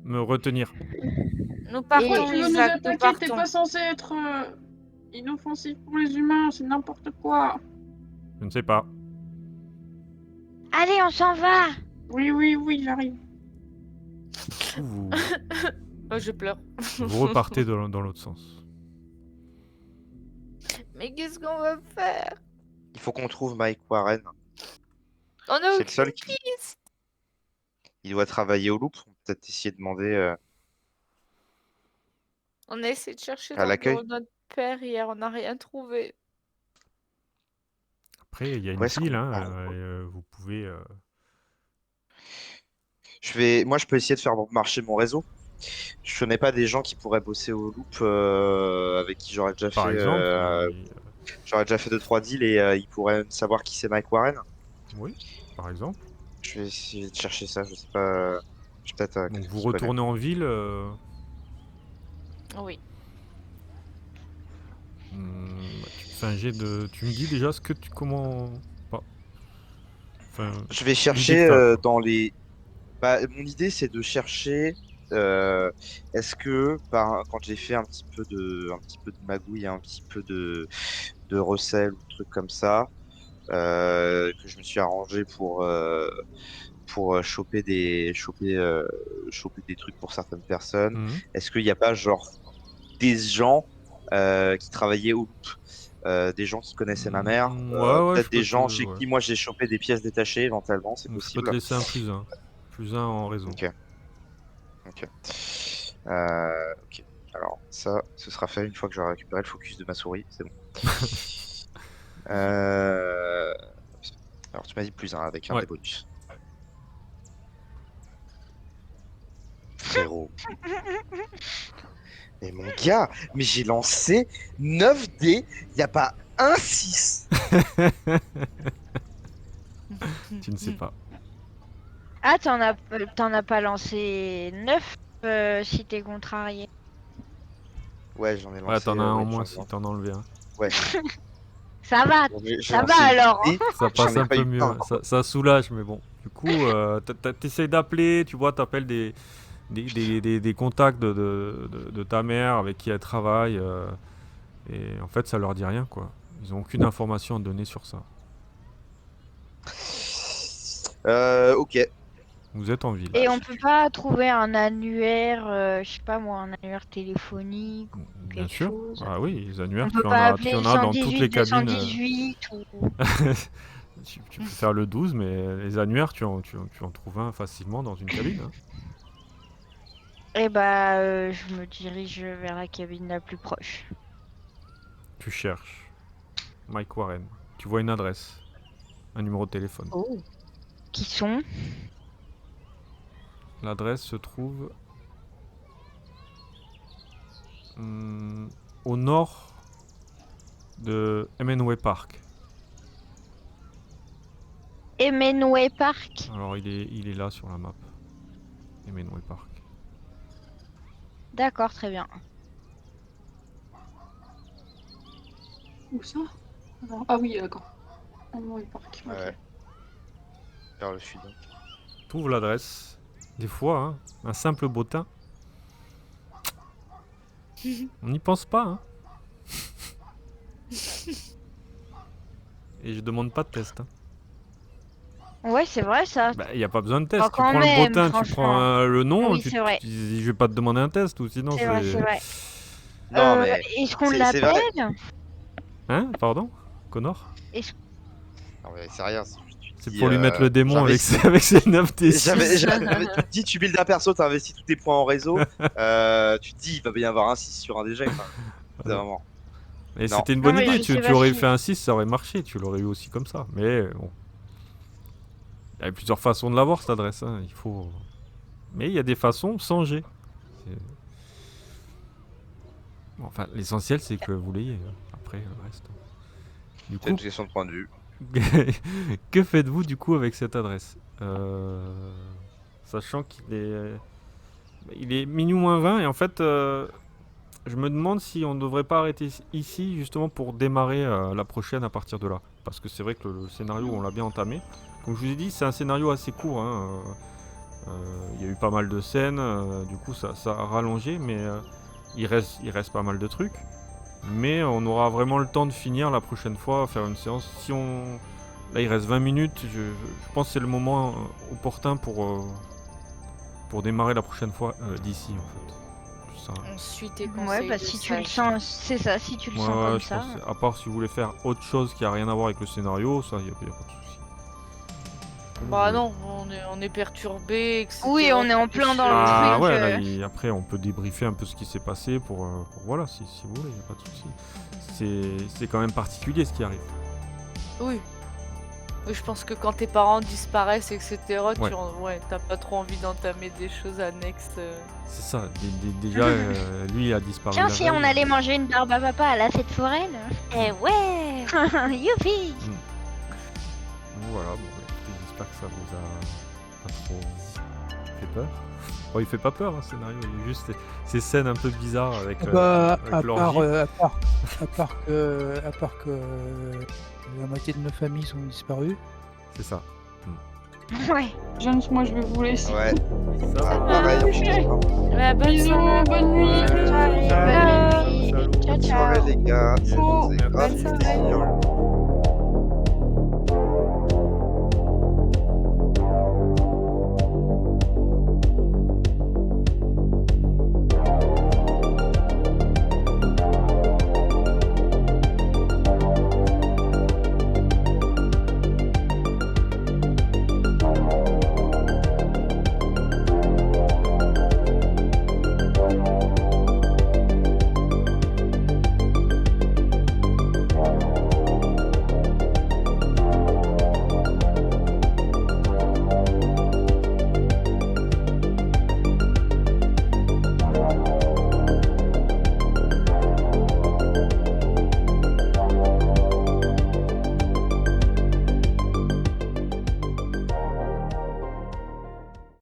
A: me retenir.
B: Nous
C: Pourquoi
B: partons,
C: tu veux nous
B: Isaac, nous
C: attaquer? T'es
B: partons.
C: pas censé être inoffensif pour les humains, c'est n'importe quoi.
A: Je ne sais pas.
E: Allez, on s'en va.
C: Oui, oui, oui, j'arrive.
A: Vous,
B: Oh, je pleure.
A: vous repartez dans l'autre sens.
B: Mais qu'est-ce qu'on va faire?
D: il faut qu'on trouve Mike Warren.
B: On a
D: C'est le seul
B: aucune
D: qui
B: piste.
D: il doit travailler au loop. On peut peut-être essayer de demander
B: On a essayé de chercher
D: à
B: dans le
D: l'accueil.
B: bureau de notre père hier, on n'a rien trouvé.
A: Après, il y a
D: Où
A: une
D: est-ce
A: pile.
D: qu'on
A: Hein,
D: part?
A: vous pouvez...
D: Moi, je peux essayer de faire marcher mon réseau. Je connais pas des gens qui pourraient bosser au loop avec qui
A: Par exemple,
D: j'aurais déjà fait 2-3 deals et ils pourraient savoir qui c'est Mike Warren.
A: oui, par exemple.
D: Je vais essayer de chercher ça, je sais pas. Je vais peut-être
A: Donc
D: quelqu'un
A: vous
D: qui connaît.
A: retournez en ville.
B: Oui.
A: Tu fais un jet de... Tu me dis déjà ce que tu... Comment... Pas... Enfin,
D: Je vais
A: l'idée
D: chercher
A: que t'as, quoi.
D: dans les. Bah, mon idée, c'est de chercher. Est-ce que quand j'ai fait un petit peu de magouille, un petit peu de recel ou de trucs comme ça, que je me suis arrangé pour choper des trucs pour certaines personnes.
A: Mhm.
D: Est-ce qu'il n'y a pas genre des gens qui travaillaient au loop, des gens qui connaissaient ma mère,
A: Ouais,
D: peut-être
A: je
D: des
A: peux
D: gens
A: te...
D: chez
A: ouais.
D: qui moi j'ai chopé des pièces détachées éventuellement, c'est
A: Je peux
D: possible.
A: te laisser un plus 1. Plus 1 en réseau.
D: Ok. Ok. Ok. Alors ça, ce sera fait une fois que j'aurai récupéré le focus de ma souris, c'est bon. Alors tu m'as dit plus 1 avec un
A: Ouais.
D: des bonus. Frérot. Mais mon gars, mais j'ai lancé 9 dés, y a pas un 6.
A: Tu ne sais pas.
E: Ah, t'en as pas lancé 9 si t'es contrarié.
D: Ouais, j'en ai lancé.
A: Ouais, t'en as un en
D: ouais,
A: moins
D: j'en ai
A: si
D: lancé.
A: t'en as enlevé un.
D: Ouais.
E: Ça va,
D: J'ai
E: ça
D: lancé
E: va
D: huit
E: alors. Hein.
D: dés,
A: Ça passe
D: j'en ai
A: un
D: pas
A: peu
D: eu
A: mieux.
D: un.
A: Ouais. Ça soulage, mais bon. Du coup, t'essayes d'appeler, tu vois, t'appelles des contacts de ta mère avec qui elle travaille. Et en fait, ça leur dit rien, quoi. Ils ont aucune information à te donner sur ça.
D: Ok.
A: Vous êtes en ville.
E: Et on peut pas trouver un annuaire, je sais pas moi, un annuaire téléphonique ou
A: Bien
E: quelque
A: sûr.
E: chose.
A: Ah oui, les annuaires,
E: On peut
A: tu en
E: pas
A: as, tu
E: appeler
A: en as dans toutes les
E: 118
A: cabines.
E: 218 ou...
A: Tu peux faire le 12, mais les annuaires, tu en trouves un facilement dans une cabine. Hein.
E: Eh bah, je me dirige vers la cabine la plus proche.
A: Tu cherches Mike Warren. Tu vois une adresse, un numéro de téléphone.
E: Oh. Qui sont?
A: L'adresse se trouve au nord de Hemingway Park.
E: Hemingway Park.
A: Alors il est là sur la map. Hemingway Park.
E: D'accord, très bien.
C: Où ça? Alors, ah oui, d'accord. Hemingway Park. ok.
D: Ouais. Vers le sud.
A: Trouve l'adresse. Des fois, hein, un simple bottin. On n'y pense pas. Hein. Et je demande pas de test. Hein.
E: Ouais, c'est vrai ça.
A: Bah, il n'y a pas besoin de test.
E: Enfin,
A: Tu
E: quand
A: prends
E: même,
A: le bottin, tu
E: franchement.
A: prends le nom.
E: Oui, c'est vrai.
A: Je vais pas te demander un test ou sinon
E: C'est vrai, c'est vrai.
D: Non, mais.
E: Est-ce qu'on
D: c'est
E: l'appelle?
D: vrai.
A: Hein, pardon, Connor.
D: Non, mais c'est rien. Tu te
A: C'est
D: dis,
A: pour lui mettre le démon avec
D: j'investis-
A: ses 9 D6.
D: Tu te dis, tu builds un perso, tu investis tous tes points en réseau. Tu te dis, il va bien y avoir un 6 sur un déjà. Enfin, c'est
A: Voilà.
D: vraiment.
A: Et
D: Non.
A: c'était une
E: Non,
A: bonne
E: mais
A: idée.
E: je sais
A: Tu
E: pas
A: aurais
E: si-
A: fait un 6, ça aurait marché. Tu l'aurais eu aussi comme ça. Mais bon. Il y a plusieurs façons de l'avoir cette adresse. Hein. Il faut. Mais il y a des façons sans G. C'est- Bon, enfin, l'essentiel c'est que vous l'ayez. Hein. Après, le reste. Du
D: C'est une
A: coup,
D: question de point de vue.
A: que faites-vous du coup avec cette adresse Sachant il est minuit moins 20 et en fait, je me demande si on ne devrait pas arrêter ici justement pour démarrer la prochaine à partir de là. Parce que c'est vrai que le scénario, on l'a bien entamé. Comme je vous ai dit, c'est un scénario assez court. Hein. Il y a eu pas mal de scènes, du coup ça a rallongé, mais il reste pas mal de trucs. Mais on aura vraiment le temps de finir la prochaine fois, faire une séance. Là il reste 20 minutes, je pense que c'est le moment opportun pour démarrer la prochaine fois d'ici en fait. Ça.
B: On suit tes
E: Ouais,
B: conseils.
E: bah
B: de
E: si tu le
B: sage.
E: sens, c'est ça, si tu le
A: Ouais,
E: sens comme
A: je
E: ça.
A: pense à part si vous voulez faire autre chose qui a rien à voir avec le scénario, ça y a pas de souci. Comme
B: Bah
A: vous voulez.
B: non, on est perturbé, etc.
E: Oui, on est en plein dans le
A: Ah
E: truc,
A: ouais, là, après on peut débriefer un peu ce qui s'est passé pour voilà, si vous voulez, y a pas de souci. C'est quand même particulier ce qui arrive.
B: Oui. Oui, je pense que quand tes parents disparaissent, etc.,
A: Ouais.
B: t'as pas trop envie d'entamer des choses annexes.
A: C'est ça, déjà lui il a disparu.
E: Tiens,
A: la
E: si on
A: veille.
E: allait manger une barbe à papa à la fête foraine.
B: Eh ouais.
E: Youpi!
A: Donc voilà, bon, bah, écoutez, j'espère que ça vous a pas trop fait peur. Bon, il fait pas peur, hein, ce scénario, il y a juste ces scènes un peu bizarres avec,
F: Bah,
A: avec l'orgie.
F: à part que la moitié de nos familles sont disparues.
A: C'est ça.
E: Ouais.
C: Jones, moi je vais vous laisser.
D: Ouais.
A: Ça va.
D: Pareil, on change pas.
B: Bah, bonne
C: Bisous,
B: soirée.
C: bonne nuit.
A: Ouais,
E: Bonne
A: salut.
E: nuit.
A: Salut.
E: Ciao,
D: Bonne
E: ciao.
D: soirée, les gars. Ça
C: Ciao.
D: faisait grave
B: Bonne
D: plaisir.
B: soirée.